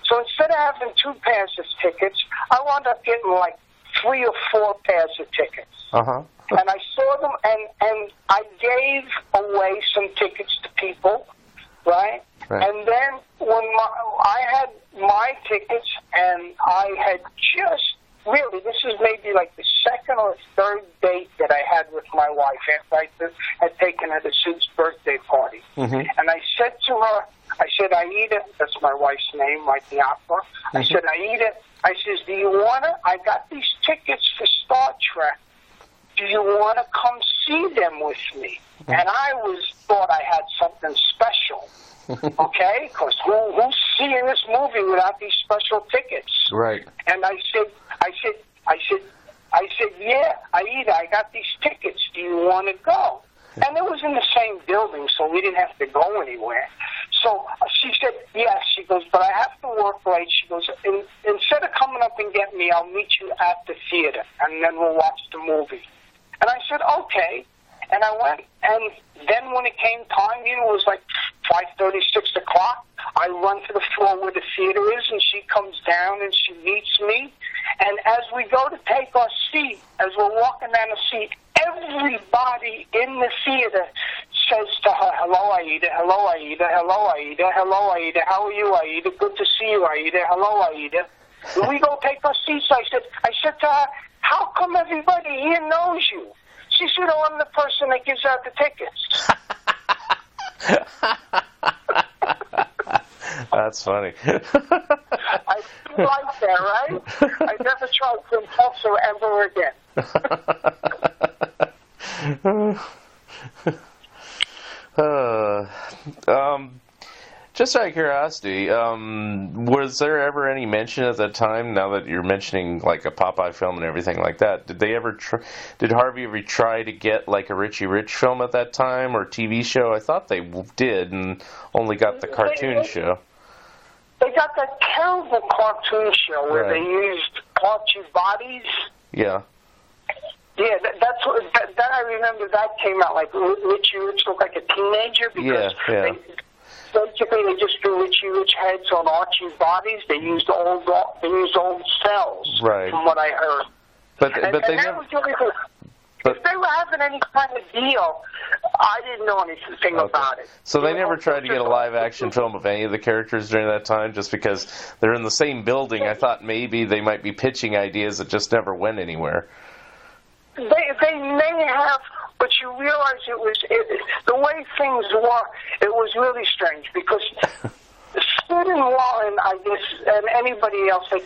So instead of having 2 pairs of tickets, I wound up getting like 3 or 4 pairs of tickets. Uh-huh. And I saw them, and I gave away some tickets to people, right? And then when I had my tickets, and I had just, really, this is maybe like the second or third date that I had with my wife after I had taken her to Sid's birthday party. Mm-hmm. And I said to her, Aida, that's my wife's name, like the opera. Mm-hmm. I said, Aida, I says, do you want to, I got these tickets for Star Trek. Do you want to come see them with me? Mm-hmm. And I thought I had something special. Okay, because who's seeing this movie without these special tickets? Right. And I said, yeah, Aida, I got these tickets. Do you want to go? And it was in the same building, so we didn't have to go anywhere. So she said, yes. She goes, but I have to work late. She goes, instead of coming up and getting me, I'll meet you at the theater, and then we'll watch the movie. And I said, okay. And I went, and then when it came time, it was like 5:30, 6 o'clock. I run to the floor where the theater is, and she comes down, and she meets me. And as we go to take our seat, as we're walking down the seat, everybody in the theater says to her, hello, Aida, hello, Aida, hello, Aida, hello, Aida, how are you, Aida? Good to see you, Aida, hello, Aida. When we go take our seats, I said to her, how come everybody here knows you? She said, oh, I'm the person that gives out the tickets. That's funny. I do like that, right? I never tried to impulse her ever again. Just out of curiosity, was there ever any mention at that time, now that you're mentioning like a Popeye film and everything like that, did Harvey ever try to get like a Richie Rich film at that time, or TV show? I thought they did, and only got the cartoon show. They got that terrible cartoon show where they used Archie bodies. Yeah. Yeah, that's what, that I remember that came out like Richie Rich looked like a teenager because basically they just drew Richie Rich heads on Archie's bodies. They used old cells, right? From what I heard. But they that never. Was really good. If they were having any kind of deal, I didn't know anything about it. So they never tried to get a live-action film of any of the characters during that time, just because they're in the same building. I thought maybe they might be pitching ideas that just never went anywhere. They may have, but you realize the way things were, it was really strange because Sid and Warren, I guess, and anybody else, they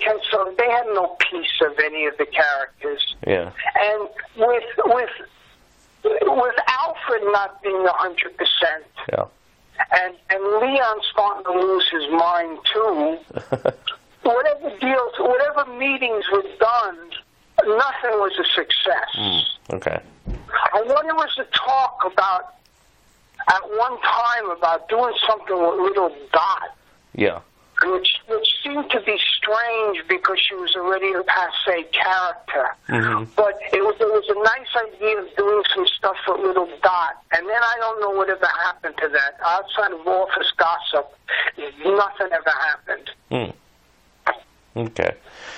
had no piece of any of the characters. Yeah. And with Alfred not being 100%. Yeah. And Leon starting to lose his mind too. Whatever meetings were done, nothing was a success. Okay. And when there was a talk about at one time about doing something with Little Dot. Yeah. Which seemed to be strange because she was already a passe character. Mm-hmm. But it was a nice idea of doing some stuff with Little Dot. And then I don't know whatever happened to that. Outside of office gossip, nothing ever happened. Okay.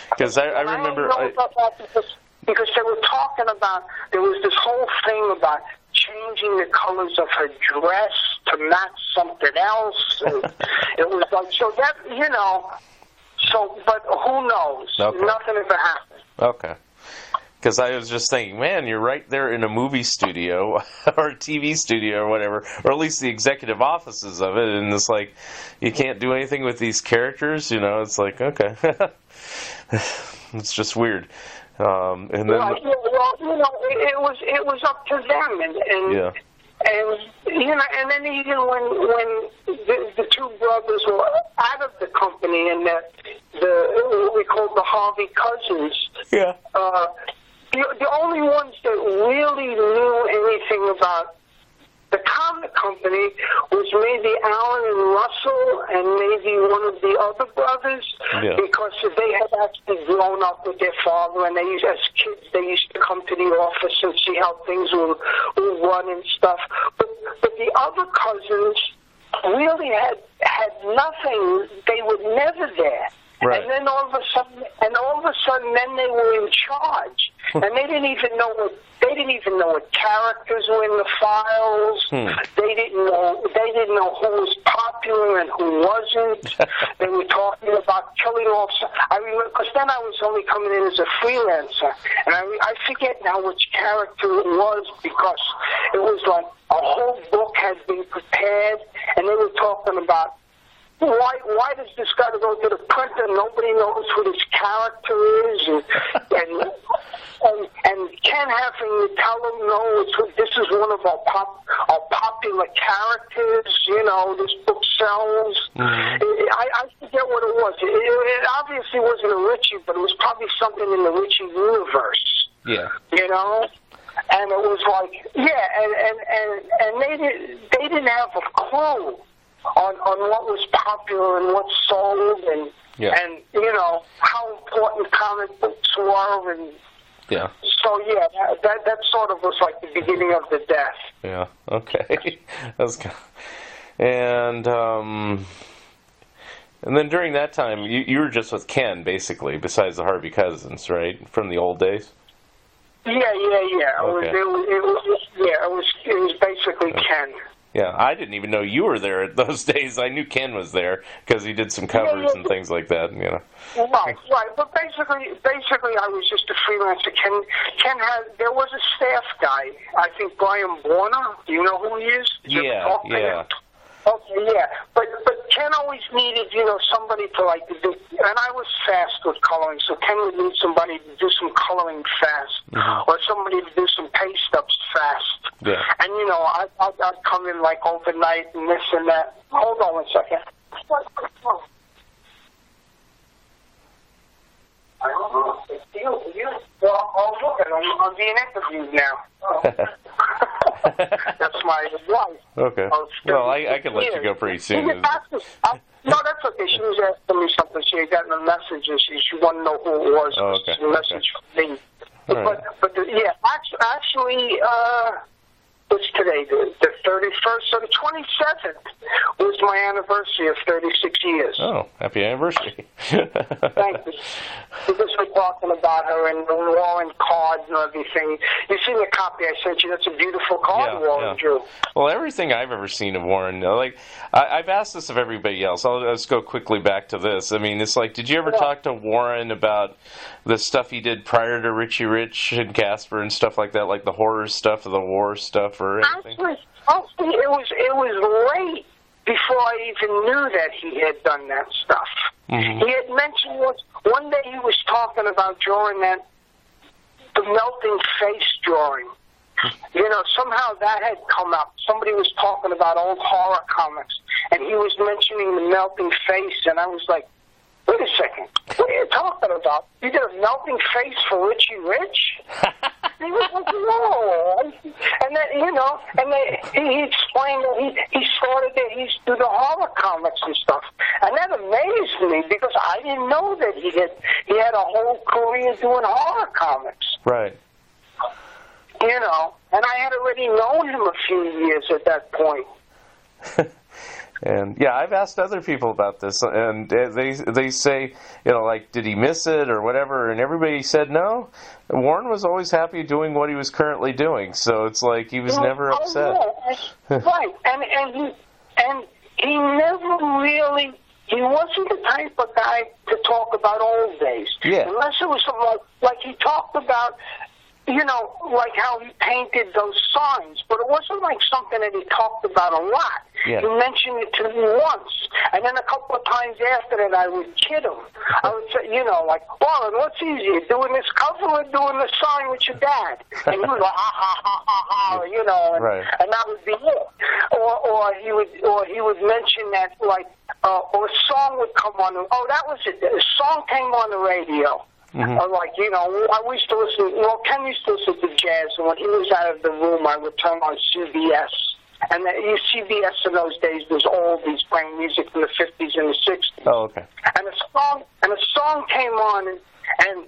Because I remember... I don't know about that because they were talking about, there was this whole thing about changing the colors of her dress to match something else. And it was like, so that, you know, so, but who knows? Okay. Nothing ever happened. Okay. Because I was just thinking, man, you're right there in a movie studio or a TV studio or whatever, or at least the executive offices of it, and it's like, you can't do anything with these characters, you know, it's like, okay. It's just weird. And then, right. Well, you know, it was up to them, and yeah. And you know, and then even when the two brothers were out of the company, and the what we called the Harvey cousins, yeah, the only ones that really knew anything about the comic company was maybe Alan and Russell, and maybe one of the other brothers, because they had actually grown up with their father, and as kids they used to come to the office and see how things would run and stuff. But the other cousins really had nothing. They were never there. Right. And then all of a sudden, then they were in charge, and they didn't even know what characters were in the files. They didn't know who was popular and who wasn't. They were talking about killing off. I remember, because then I was only coming in as a freelancer, and I forget now which character it was, because it was like a whole book had been prepared, and they were talking about. Why does this guy go to the printer? Nobody knows who this character is, and Ken having to tell him, no, this is one of our popular characters. You know, this book sells. I forget what it was. It obviously wasn't a Richie, but it was probably something in the Richie universe. Yeah. You know. And it was like, yeah, and they didn't have a clue on what was popular and what sold, and you know how important comic books were, and so that sort of was like the beginning of the death. Yeah. Okay. That's good. And then during that time, you were just with Ken basically, besides the Harvey cousins, right, from the old days. Yeah. Okay. It was basically Ken. Yeah, I didn't even know you were there at those days. I knew Ken was there because he did some covers and things like that. You know. Right. But basically, I was just a freelancer. Ken there was a staff guy. I think Brian Warner. Do you know who he is? Did you ever talk to him? Okay, yeah. But Ken always needed, you know, somebody to like do, and I was fast with coloring, so Ken would need somebody to do some coloring fast, or somebody to do some paste ups fast. Yeah. And you know, I'd come in like overnight and this and that. Hold on one second. I don't know. It's you. Well, oh, look, I'm being interviewed now. That's my wife. Okay. Well, I can let you go pretty soon. No, that's okay. She was asking me something. She had gotten a message, and she wanted to know who it was. Oh, okay. A message from me. Right. But yeah, actually, what's today? The 31st, so the 27th was my anniversary of 36 years. Oh, happy anniversary. Thank you. Because we're talking about her and the Warren cards and everything. You've seen the copy I sent you. That's a beautiful card Warren drew. Well, everything I've ever seen of Warren, like, I've asked this of everybody else. Let's go quickly back to this. I mean, it's like, did you ever talk to Warren about the stuff he did prior to Richie Rich and Casper and stuff like that, like the horror stuff, the war stuff, or anything? Actually, it was late before I even knew that he had done that stuff. He had mentioned one day he was talking about drawing the melting face drawing. You know, somehow that had come up. Somebody was talking about old horror comics, and he was mentioning the melting face, and I was like, wait a second, what are you talking about? You did a melting face for Richie Rich? He was like, no. And then, you know, and he explained that he started that he's do the horror comics and stuff. And that amazed me because I didn't know that he had a whole career doing horror comics. Right. You know, and I had already known him a few years at that point. And yeah, I've asked other people about this, and they say, you know, like, did he miss it or whatever? And everybody said no. Warren was always happy doing what he was currently doing, so it's like he was never upset. Yeah. Right, and he never really. He wasn't the type of guy to talk about old days. Yeah. Unless it was something like he talked about, you know, like how he painted those signs, but it wasn't like something that he talked about a lot. Yeah. He mentioned it to me once, and then a couple of times after that I would kid him. I would say, you know, like, Warren, what's easier, doing this cover or doing the sign with your dad? And he would go, ha, ha, ha, ha, ha, you know, and that would be it. Or he would mention that, like, or a song would come on. Oh, that was it. A song came on the radio. Mm-hmm. Or like, you know, I used to listen, well, Ken used to listen to jazz, and when he was out of the room, I would turn on CBS. And CBS in those days was oldies, playing music from the 50s and the 60s. Oh, okay. And a song came on, and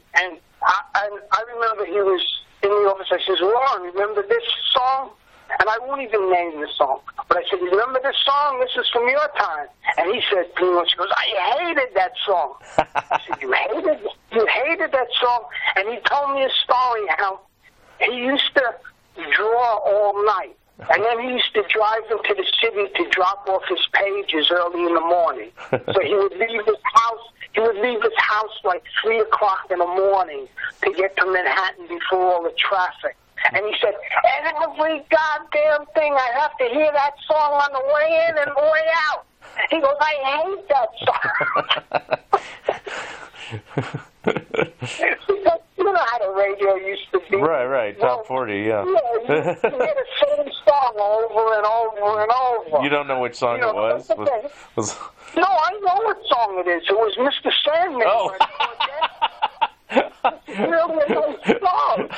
I remember he was in the office. I says, Warren, remember this song? And I won't even name the song. But I said, remember this song? This is from your time. And he said, pretty much, he goes, I hated that song. I said, you hated that song? And he told me a story how he used to draw all night. And then he used to drive into the city to drop off his pages early in the morning. So he would leave his house. He would leave his house like 3 o'clock in the morning to get to Manhattan before all the traffic. And he said, and every goddamn thing, I have to hear that song on the way in and the way out. He goes, I hate that song. You know how the radio used to be. Right. Top 40, yeah. Yeah, you hear the same song over and over and over. You don't know which song it was? No, I know what song it is. It was Mr. Sandman. Oh. It's really a nice song.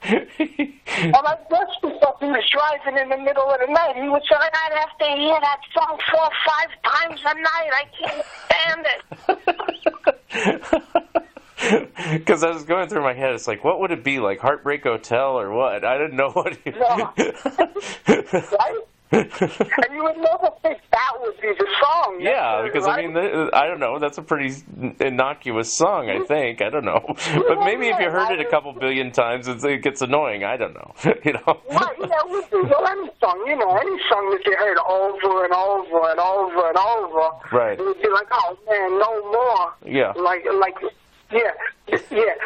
And I guess because he was driving in the middle of the night, he would say, I'd have to hear that song 4 or 5 times a night. I can't stand it. Because I was going through my head, it's like, what would it be, like Heartbreak Hotel or what? I didn't know what he... Right? And you would never think that would be the song. Yeah, because, right? I mean, I don't know, that's a pretty innocuous song, I think. I don't know. But maybe if you heard it a couple billion times, it gets annoying. I don't know. You know? Right, yeah, it would be. Well, any song, you know, any song that you heard over and over and over and over, right, it would be like, oh, man, no more. Yeah. Like,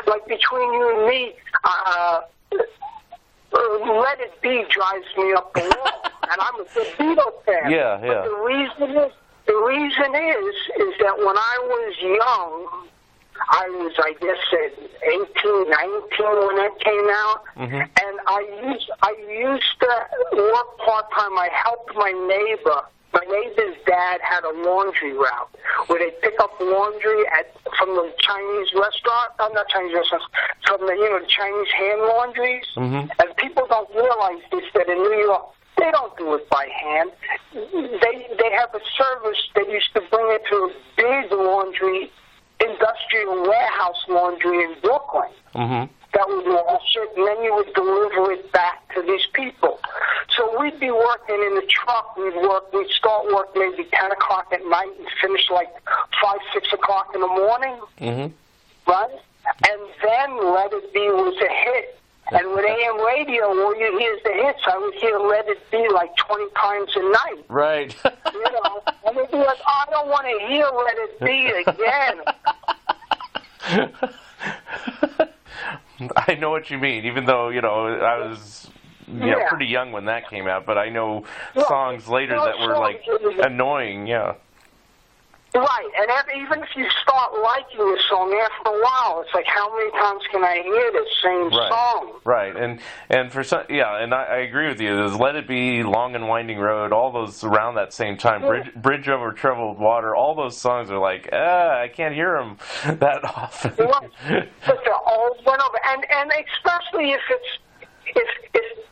like Between You and Me, Let It Be drives me up the wall, and I'm a big Beatles fan. Yeah. But the reason is that when I was young, I was, I guess, at 18, 19 when that came out, and I used to work part-time. I helped my neighbor. My neighbor's dad had a laundry route where they pick up laundry from the Chinese restaurant, not Chinese restaurants, from the Chinese hand laundries. And people don't realize this, that in New York they don't do it by hand. They have a service that used to bring it to a big laundry, industrial warehouse laundry in Brooklyn. That would wash it, and then you would deliver it back to these people. So we'd be working in the truck. We'd start work maybe 10 o'clock at night and finish like 5, 6 o'clock in the morning. Right? And then Let It Be was a hit. And with AM radio, all you hear is the hits. I would hear Let It Be like 20 times a night. Right. And they'd be like, I don't want to hear Let It Be again. I know what you mean, even though, I was pretty young when that came out, but I know songs later that were, like, annoying, Right, and even if you start liking the song, after a while, it's like, how many times can I hear the same song? Right, and for some, and I agree with you. There's Let It Be, Long and Winding Road, all those around that same time. Bridge Over Troubled Water, all those songs are like, I can't hear them that often. But they're over and over, and especially if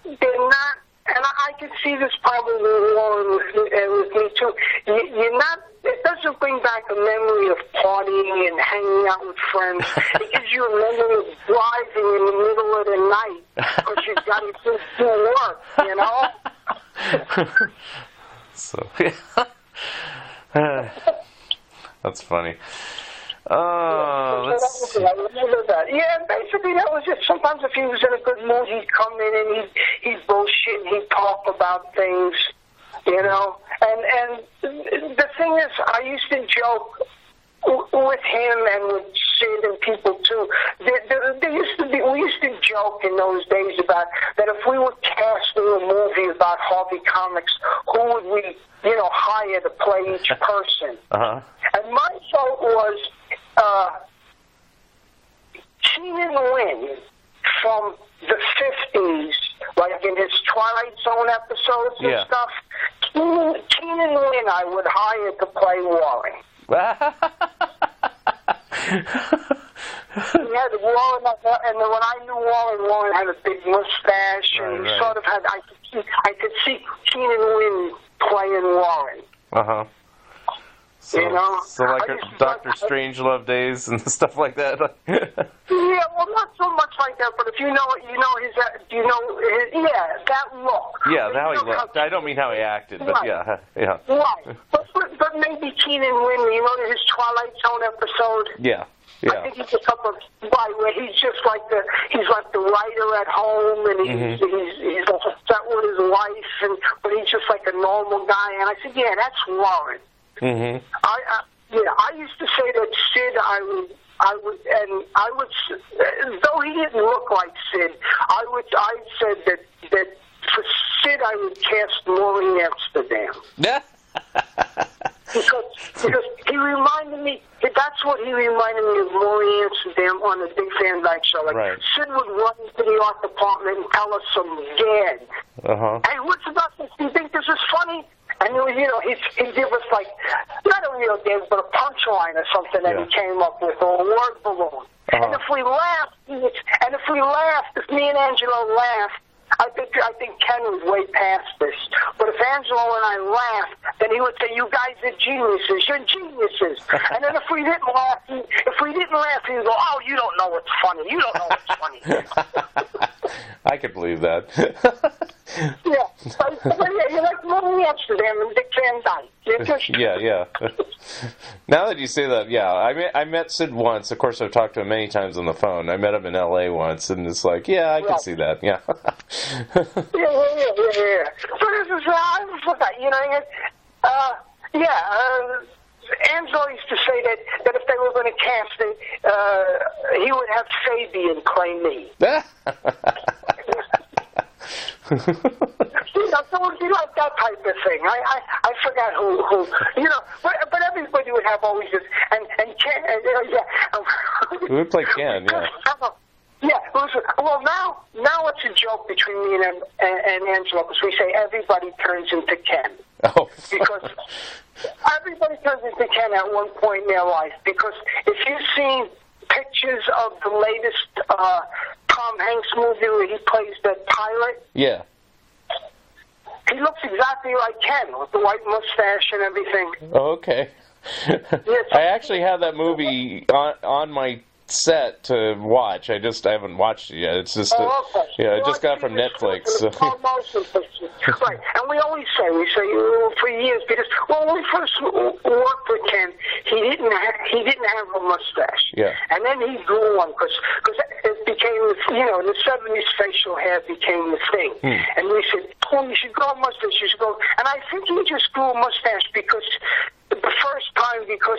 they're not. And I can see this probably with me too. You're not. It doesn't bring back a memory of partying and hanging out with friends. It gives you a memory of driving in the middle of the night because you've got to do work, you know? So, that's funny. Let's see. I remember that. Yeah, basically that was it. Sometimes if he was in a good mood, he'd come in and he'd bullshit and he'd talk about things, you know. And the thing is, I used to joke with him and with Sid and people too. We used to joke in those days about that if we were casting a movie about Harvey Comics, who would we, hire to play each person? Uh-huh. And my thought was Keenan Wynn from the 50s, like in his Twilight Zone episodes and stuff. Keenan Wynn I would hire to play Warren. He had Warren, and when I knew Warren had a big mustache, and he sort of had. I could see Keenan Wynn playing Warren. Uh-huh. So, so like Dr. Strangelove days and stuff like that. Yeah, well, not so much like that, but if that look. Yeah, how he looked. I don't mean how he acted, but yeah. Right, but maybe Keenan Wynn, his Twilight Zone episode. Yeah. I think he's a couple of where he's just like the writer at home, and he's upset with his wife, but he's just like a normal guy. And I said, yeah, that's Warren. Mm-hmm. I used to say that Sid, I would, though he didn't look like Sid, I said that for Sid I would cast Maureen Amsterdam. Because he reminded me, that's what he reminded me of Maureen Amsterdam on the Big Van Dyke Show. Like, Sid would run into the art department and tell us some gag. Uh-huh. Hey, what's about this? Do you think this is funny? And, he'd give us, like, not a real gag, but a punchline or something that he came up with, or a word balloon. Uh-huh. And if we laughed, if me and Angelo laughed, I think Ken was way past this. But if Angelo and I laughed, then he would say, "You guys are geniuses. You're geniuses." And then if we didn't laugh, he would go, "Oh, you don't know what's funny. You don't know what's funny." I could believe that. Yeah, you're like Maureen Amsterdam and Dick Van Dyke. Yeah. Now that you say that, I met Sid once. Of course, I've talked to him many times on the phone. I met him in L.A. once, and it's like, I can see that. Yeah. Yeah. So this is I forgot. Angelo used to say that if they were going to cast it, he would have Fabian play me. So it would be like that type of thing. I forgot who but everybody would have always this, and Ken, we would play Ken, yeah. Yeah, well, now it's a joke between me and Angelo, because we say everybody turns into Ken. Oh. Because everybody turns into Ken at one point in their life. Because if you've seen pictures of the latest Tom Hanks movie where he plays the pilot, he looks exactly like Ken with the white mustache and everything. Oh, okay. I actually have that movie on my set to watch. I haven't watched it yet. It's just I just got it from Netflix. So. Right, and we say for years, because when we first worked with Ken, he didn't have a mustache. Yeah. And then he grew one because it became, in the 70s, facial hair became the thing. And we said, "Oh, you should grow a mustache. You should grow." And I think he just grew a mustache because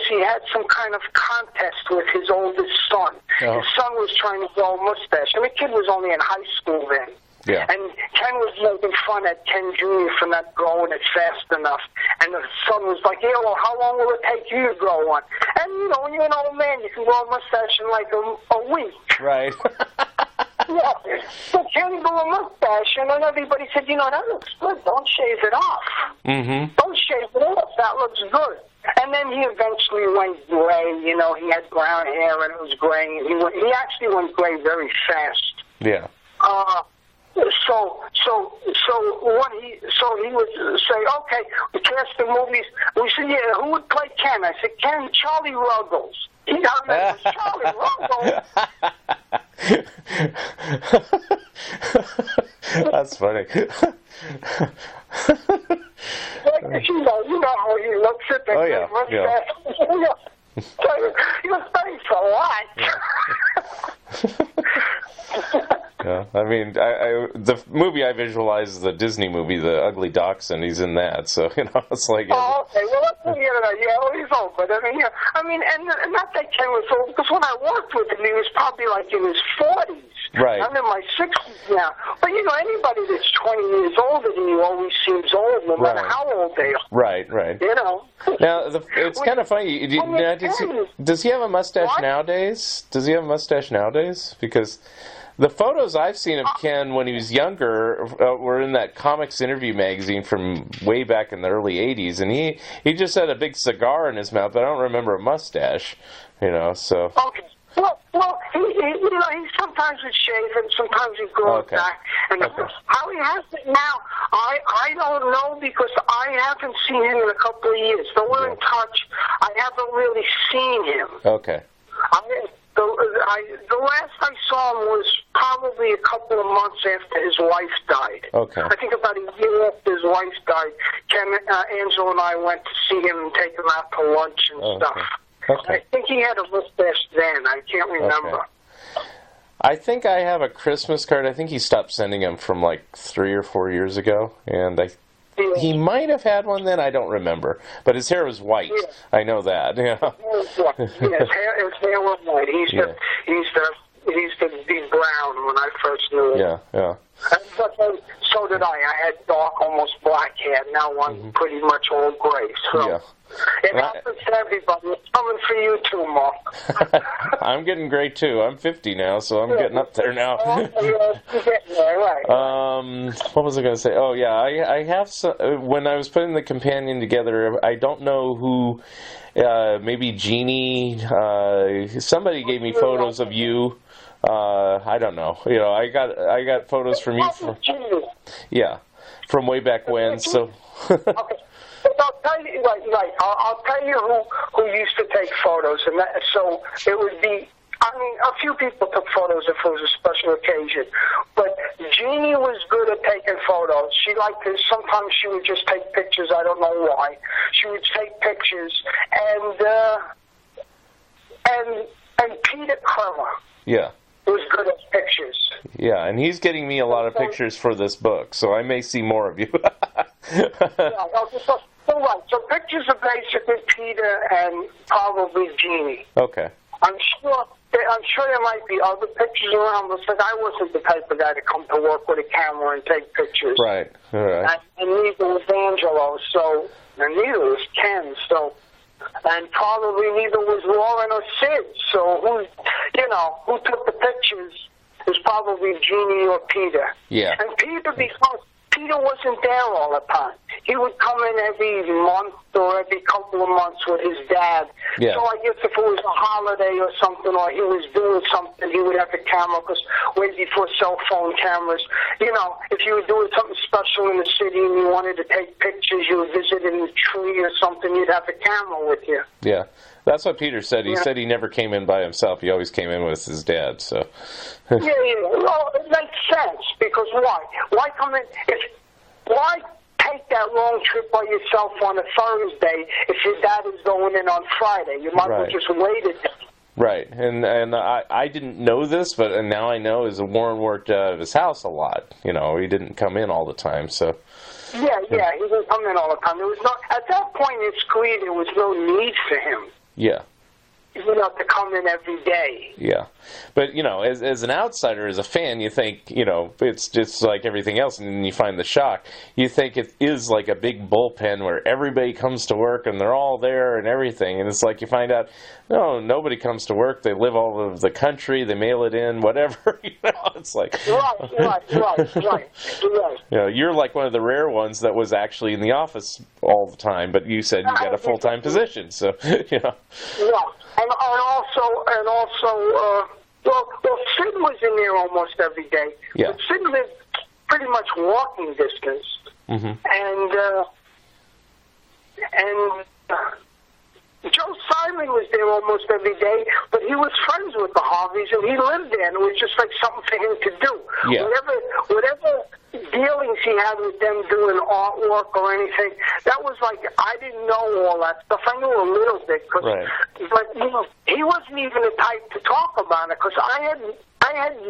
he had some kind of contest with his oldest son. Oh. His son was trying to grow a mustache, and the kid was only in high school then. Yeah. And Ken was making fun at Ken Jr. for not growing it fast enough. And the son was like, "Yeah, well, how long will it take you to grow one?" And, when you're an old man, you can grow a mustache in like a week. Right. Yeah. So Ken grew a mustache, and then everybody said, "That looks good. Don't shave it off. Mm-hmm. Don't shave it off. That looks good." And then he eventually went gray. You know, he had brown hair and it was gray. And he actually went gray very fast. Yeah. So he would say, okay, we cast the movies. We said, yeah, who would play Ken? I said, Ken, Charlie Ruggles. He got me, Charlie Ruggles. That's funny. You know how he looks at the mustache. He was thanks a lot. Yeah, I mean, the movie I visualize is the Disney movie, The Ugly Dachshund. He's in that, so it's like. Oh, okay. Well, that's he's old, but I mean, and not that Ken was old, because when I worked with him, he was probably like in his 40s. Right. I'm in my 60s now. But anybody that's 20 years older than you always seems old, no matter how old they are. Right. Now, it's kind of funny. Does he have a mustache nowadays? Because the photos I've seen of Ken when he was younger were in that comics interview magazine from way back in the early 80s, and he just had a big cigar in his mouth, but I don't remember a mustache, so... Okay. Well, he sometimes would shave and sometimes he'd grow it back. And how he has it now, I don't know, because I haven't seen him in a couple of years. Though we're in touch, I haven't really seen him. Okay. The last I saw him was probably a couple of months after his wife died. Okay. I think about a year after his wife died, Angela and I went to see him and take him out to lunch and stuff. Okay. I think he had a mustache then. I can't remember. Okay. I think I have a Christmas card. I think he stopped sending them from like 3 or 4 years ago, and he might have had one then. I don't remember, but his hair was white. Yeah. I know that. Yeah. His hair was white. He used to be brown when I first knew him. Yeah. So did I. I had dark, almost black hair. Now I'm pretty much all gray. So. Yeah. It happens to everybody. It's coming for you too, Mark. I'm getting gray too. I'm 50 now, so I'm getting up there now. You're getting there, right. What was I going to say? Oh, yeah. I have when I was putting the companion together, I don't know who. Maybe Jeannie. Somebody gave me photos of you. I don't know. I got photos from you. From way back when. So. Okay. I'll tell you, I'll tell you who used to take photos, and so it would be. I mean, a few people took photos if it was a special occasion, but Jeannie was good at taking photos. She liked to. Sometimes she would just take pictures. I don't know why. She would take pictures, and Peter Kremer. Yeah. Was good at pictures. Yeah, and he's getting me a lot of pictures for this book, so I may see more of you. So pictures are basically Peter and probably Jeannie. Okay. I'm sure there might be other pictures around, but I wasn't the type of guy to come to work with a camera and take pictures. Right. All right. And neither was Angelo, and neither was Ken, and probably neither was Warren or Sid. So who took the pictures was probably Jeannie or Peter. Yeah. And Peter, because Peter wasn't there all the time. He would come in every month or every couple of months with his dad. Yeah. So I guess if it was a holiday or something, or he was doing something, he would have a camera, because way before cell phone cameras, if you were doing something special in the city and you wanted to take pictures, you were visiting a tree or something, you'd have a camera with you. Yeah. That's what Peter said. He said he never came in by himself. He always came in with his dad. So. Yeah. Well, it makes sense, because why? Why come in? Why take that long trip by yourself on a Thursday if your dad is going in on Friday? You might have just waited. Right, and I didn't know this, but now I know is Warren worked out of his house a lot. He didn't come in all the time, so. Yeah, he didn't come in all the time. There was at that point in his career, there was no need for him. Yeah. to come in every day. Yeah. But, as an outsider, as a fan, you think, it's just like everything else, and then you find the shock. You think it is like a big bullpen where everybody comes to work and they're all there and everything, and it's like you find out, no, nobody comes to work. They live all over the country. They mail it in, whatever. It's like... Right. You're like one of the rare ones that was actually in the office all the time, but you said you got a full-time position, so, Yeah. And also, Sid was in there almost every day. Yeah. But Sid lived pretty much walking distance. Mm-hmm. And Joe Simon was there almost every day, but he was friends with the Harveys, and he lived there, and it was just like something for him to do. Yeah. Whatever dealings he had with them doing artwork or anything, that was like, I didn't know all that stuff. I knew a little bit, but he wasn't even the type to talk about it, because I had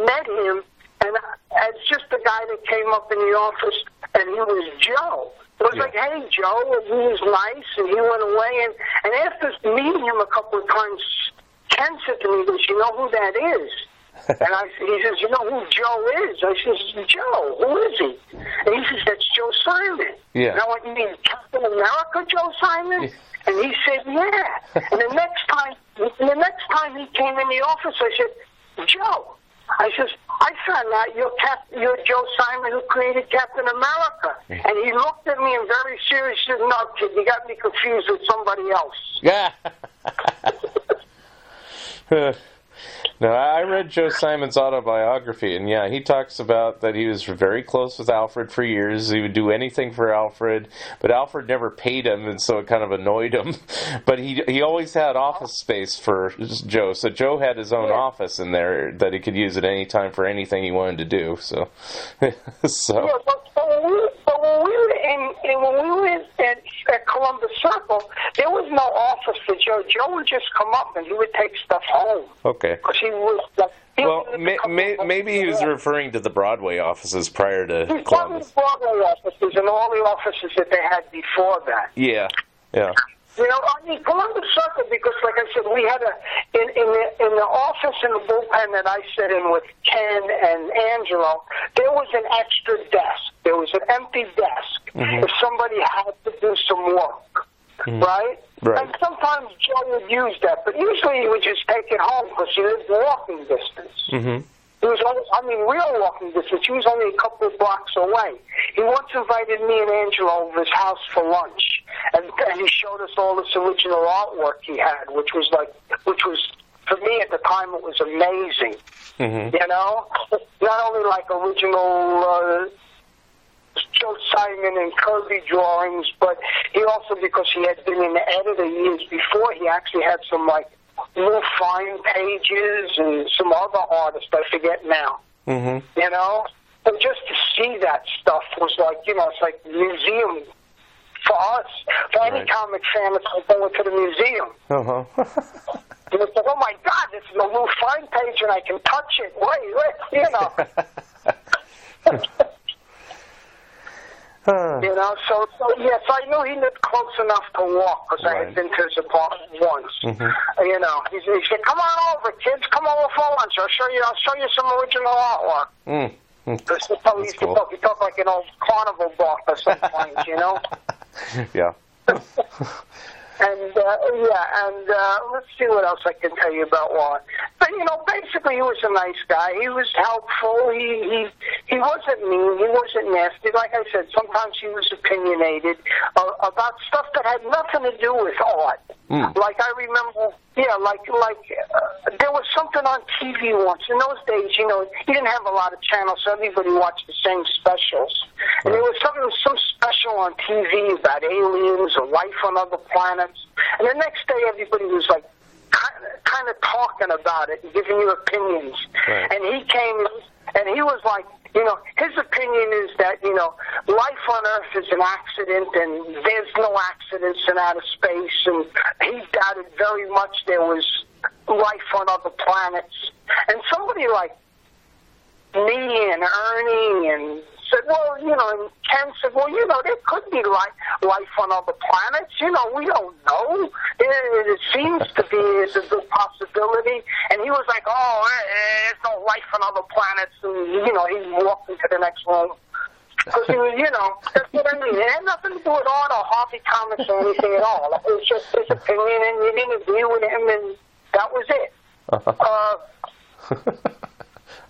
met him, and as just the guy that came up in the office, and he was Joe. It was like, hey, Joe, and he was nice, and he went away, and after meeting him a couple of times, Ken said to me, he goes, you know who that is? And he says, you know who Joe is? I says, Joe, who is he? And he says, that's Joe Simon. Yeah. And I went, you mean Captain America Joe Simon? And he said, yeah. And the next time he came in the office, I said, Joe, I says, I found out you're Joe Simon who created Captain America. And he looked at me and very seriously said, no, kid, you got me confused with somebody else. Yeah. No, I read Joe Simon's autobiography, and he talks about that he was very close with Alfred for years. He would do anything for Alfred, but Alfred never paid him, and so it kind of annoyed him. But he always had office space for Joe, so Joe had his own office in there that he could use at any time for anything he wanted to do. So, Yeah, but when we were at Columbus Circle, there was no office for Joe. Joe would just come up and he would take stuff home. Okay. Because he was like, maybe he was referring to the Broadway offices prior to Columbus. Probably the Broadway offices and all the offices that they had before that. Yeah. Columbus Circle, because like I said, we had in the office in the bullpen that I sat in with Ken and Angelo, there was an extra desk. There was an empty desk if somebody had to do some work, right? And sometimes Joe would use that, but usually he would just take it home because he lived walking distance. He was only, real walking distance. He was only a couple of blocks away. He once invited me and Angelo over his house for lunch, and he showed us all this original artwork he had, which was for me at the time, it was amazing. Not only like original Joe Simon and Kirby drawings, but he also, because he had been an editor years before, he actually had some like little fine pages and some other artists, I forget now. And just to see that stuff was like, it's like a museum for us. For any comic fan, it's like going to the museum. And it's like, oh my God, this is a little fine page and I can touch it. So I knew he lived close enough to walk because I had been to his apartment once. He said, "Come on over, kids. Come over for lunch. I'll show you some original artwork." He talked like an old carnival boss at some point, Yeah. And let's see what else I can tell you about Warren. But basically, he was a nice guy. He was helpful. He wasn't mean. He wasn't nasty. Like I said, sometimes he was opinionated about stuff that had nothing to do with art. Like I remember, there was something on TV once. In those days, he didn't have a lot of channels, so everybody watched the same specials. And there was some special on TV about aliens or life on other planets. And the next day, everybody was like kind of talking about it and giving you opinions. And he came and he was like, his opinion is that, life on Earth is an accident and there's no accidents in outer space. And he doubted very much there was life on other planets. And somebody like me and Ernie and said, well, you know, and Ken said, well, you know, there could be life on other planets. You know, we don't know. It seems to be a good possibility. And he was like, oh, there's no life on other planets. And, you know, he walked into the next room. Because he was, you know, that's what I mean. It had nothing to do with art or Harvey Comics or anything at all. It was just his opinion, and you didn't agree with him, and that was it.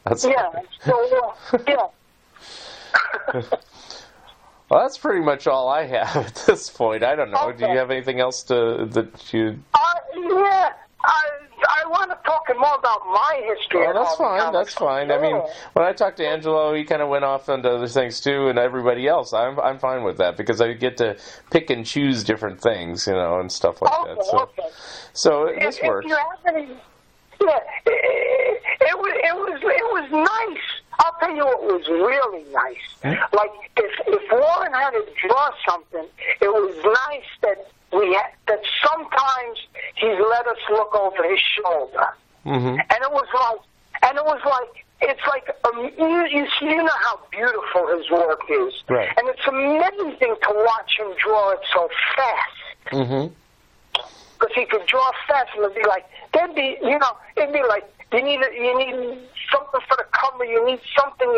That's yeah. So, yeah. Well, that's pretty much all I have at this point. I don't know. Okay. Do you have anything else that you... Yeah. I want to talk more about my history. Oh, that's fine. That's fine. I mean, when I talked to Angelo, he kind of went off into other things too, and everybody else. I'm fine with that because I get to pick and choose different things, you know, and stuff like that. So this works. If you have any, yeah, it was nice. I'll tell you what was really nice. Like if Warren had to draw something, it was nice that that sometimes he let us look over his shoulder, and it was like it's like you know how beautiful his work is, right? And it's amazing to watch him draw it so fast. Because he could draw fast, and it'd be like it'd be like you need something for the cover, you need something,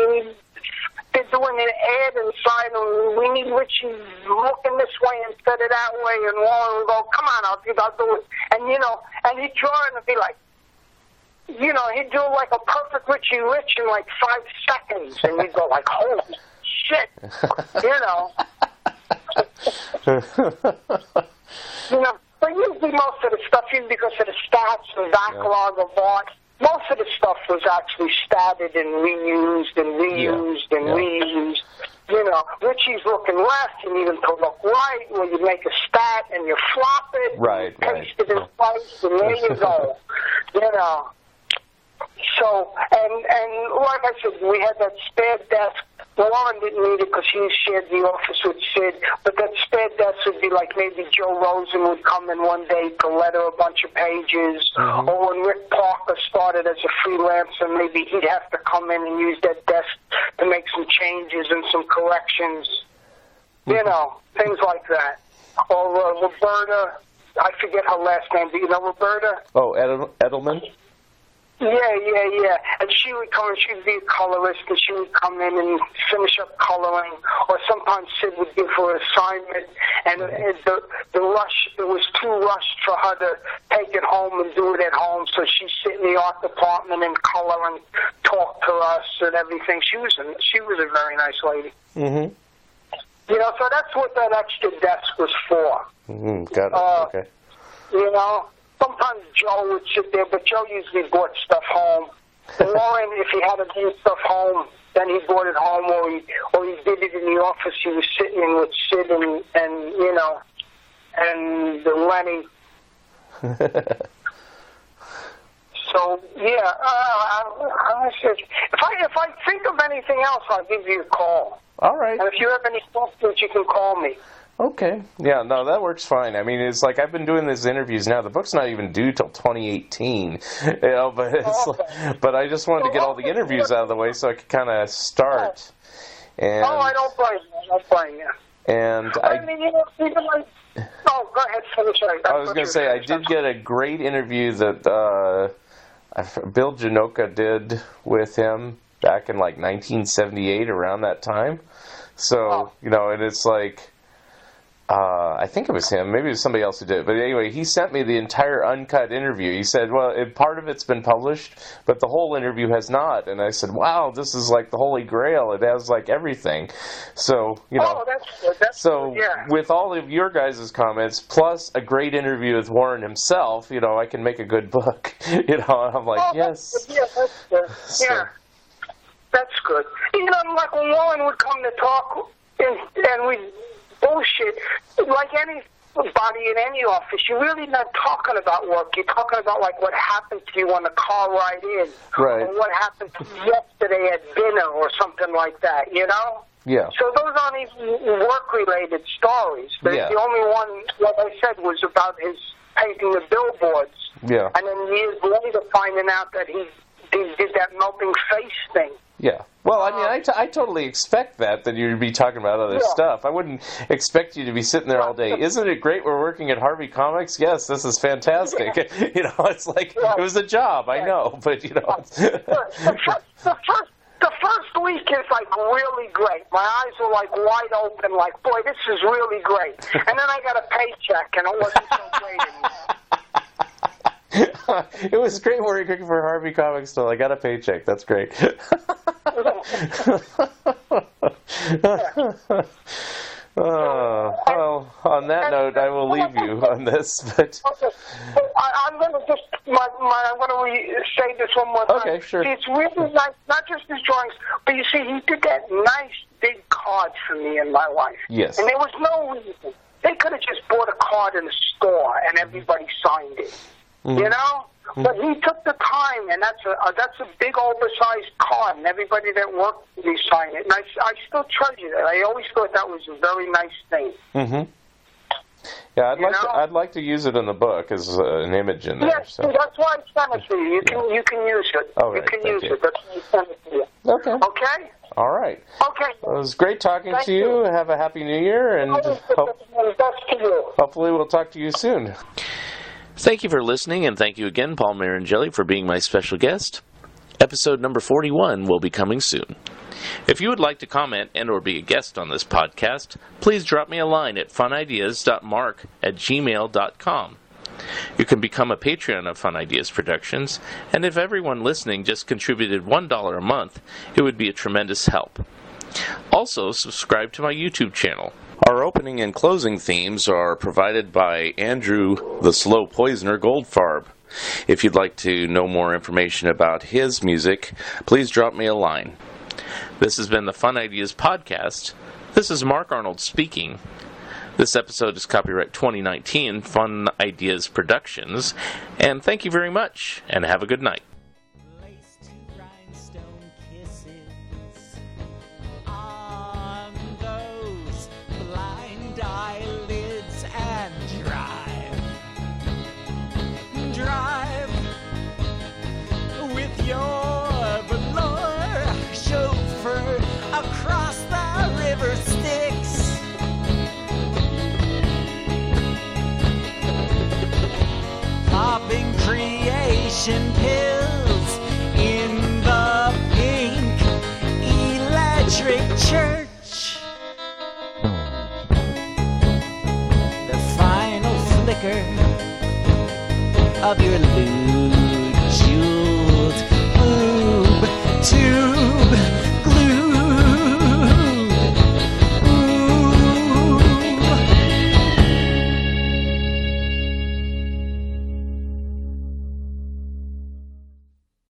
they're doing an ad inside, and we need Richie looking this way instead of that way, and Warren would go, come on, I'll do it. And, you know, and he'd draw it and be like, you know, he'd do like a perfect Richie Rich in like 5 seconds, and you'd go like, holy shit, you know. You know, but usually most of the stuff, even because of the stats and backlog of art, most of the stuff was actually statted and reused and reused and reused. You know, Richie's looking left, you need him to look right, where you make a stat and you flop it, paste it in place, and there you go. You know. So, and like I said, we had that spare desk. Warren didn't need it because he shared the office with Sid, but that spare desk would be like maybe Joe Rosen would come in one day to letter a bunch of pages, or when Rick Parker started as a freelancer, maybe he'd have to come in and use that desk to make some changes and some corrections, you know, things like that. Or Roberta, I forget her last name. Do you know Roberta? Oh, Edelman? Yeah. And she would come and she'd be a colorist, and she would come in and finish up coloring. Or sometimes Sid would give her an assignment, and the rush, it was too rushed for her to take it home and do it at home. So she'd sit in the art department and color and talk to us and everything. She was a very nice lady. You know, so that's what that extra desk was for. Got it. Okay. You know. Sometimes Joe would sit there, but Joe usually brought stuff home. Warren, if he had to bring stuff home, then he brought it home, or he did it in the office. He was sitting in with Sid and you know, and Lenny. So yeah, I said, if I think of anything else, I'll give you a call. All right. And if you have any questions, you can call me. Okay. Yeah, no, that works fine. I mean, it's like I've been doing these interviews now. The book's not even due till 2018, you know, but but I just wanted to get all the interviews out of the way so I could kind of start. And, I don't blame you. And I mean, you know, even like, go ahead, finish. I was going to say, I did get a great interview that Bill Janoka did with him back in like 1978, around that time. So, you know, and it's like, I think it was him. Maybe it was somebody else who did it. But anyway, he sent me the entire uncut interview. He said, well, part of it's been published, but the whole interview has not. And I said, wow, this is like the Holy Grail. It has like everything. So, you know. Oh, that's good. That's so good, yeah. With all of your guys' comments, plus a great interview with Warren himself, you know, I can make a good book. You know, and I'm like, yes. That's good. Yeah, that's good. You know, like when Warren would come to talk, and we'd bullshit, like anybody in any office, you're really not talking about work. You're talking about like what happened to you on the car ride in, right? Or what happened to you yesterday at dinner, or something like that. You know? Yeah. So those aren't even work-related stories. The only one, like I said, was about his painting the billboards. Yeah. And then years later, finding out that he did that melting face thing. Yeah. Well, I mean, I totally expect that you'd be talking about other stuff. I wouldn't expect you to be sitting there all day. Isn't it great we're working at Harvey Comics? Yes, this is fantastic. You know, it's like, it was a job, I know, but, you know. The first week is, like, really great. My eyes were, like, wide open, like, boy, this is really great. And then I got a paycheck, and it wasn't so great anymore. It was great working for Harvey Comics still. I got a paycheck. That's great. Well, on that note, I will leave you on this. But I'm going to just I'm going to say this one more time. Okay, sure. See, it's really nice, not just his drawings, but you see, he did that nice big card for me in my life. Yes. And there was no reason. They could have just bought a card in the store and everybody signed it. Mm-hmm. You know? But he took the time, and that's a big oversized card, and everybody that worked with me signed it. And I still treasure it. I always thought that was a very nice thing. Mm-hmm. Yeah, I'd like to use it in the book as an image in there. Yes, so. That's why I sent it to you. You can use it. All right, you can use it. That's why I sent it to you. Okay. Okay. All right. Okay. Well, it was great talking to you. Have a happy New Year, and hopefully we'll talk to you soon. Thank you for listening, and thank you again, Paul Maringelli, for being my special guest. Episode number 41 will be coming soon. If you would like to comment and or be a guest on this podcast, please drop me a line at funideas.mark@gmail.com. You can become a Patreon of Fun Ideas Productions, and if everyone listening just contributed $1 a month, it would be a tremendous help. Also, subscribe to my YouTube channel. Our opening and closing themes are provided by Andrew the Slow Poisoner Goldfarb. If you'd like to know more information about his music, please drop me a line. This has been the Fun Ideas Podcast. This is Mark Arnold speaking. This episode is copyright 2019 Fun Ideas Productions, and thank you very much, and have a good night. Drive with your velour chauffeur across the river Styx. Popping creation pills in the pink electric church. The final flicker of your lewd jeweled boob to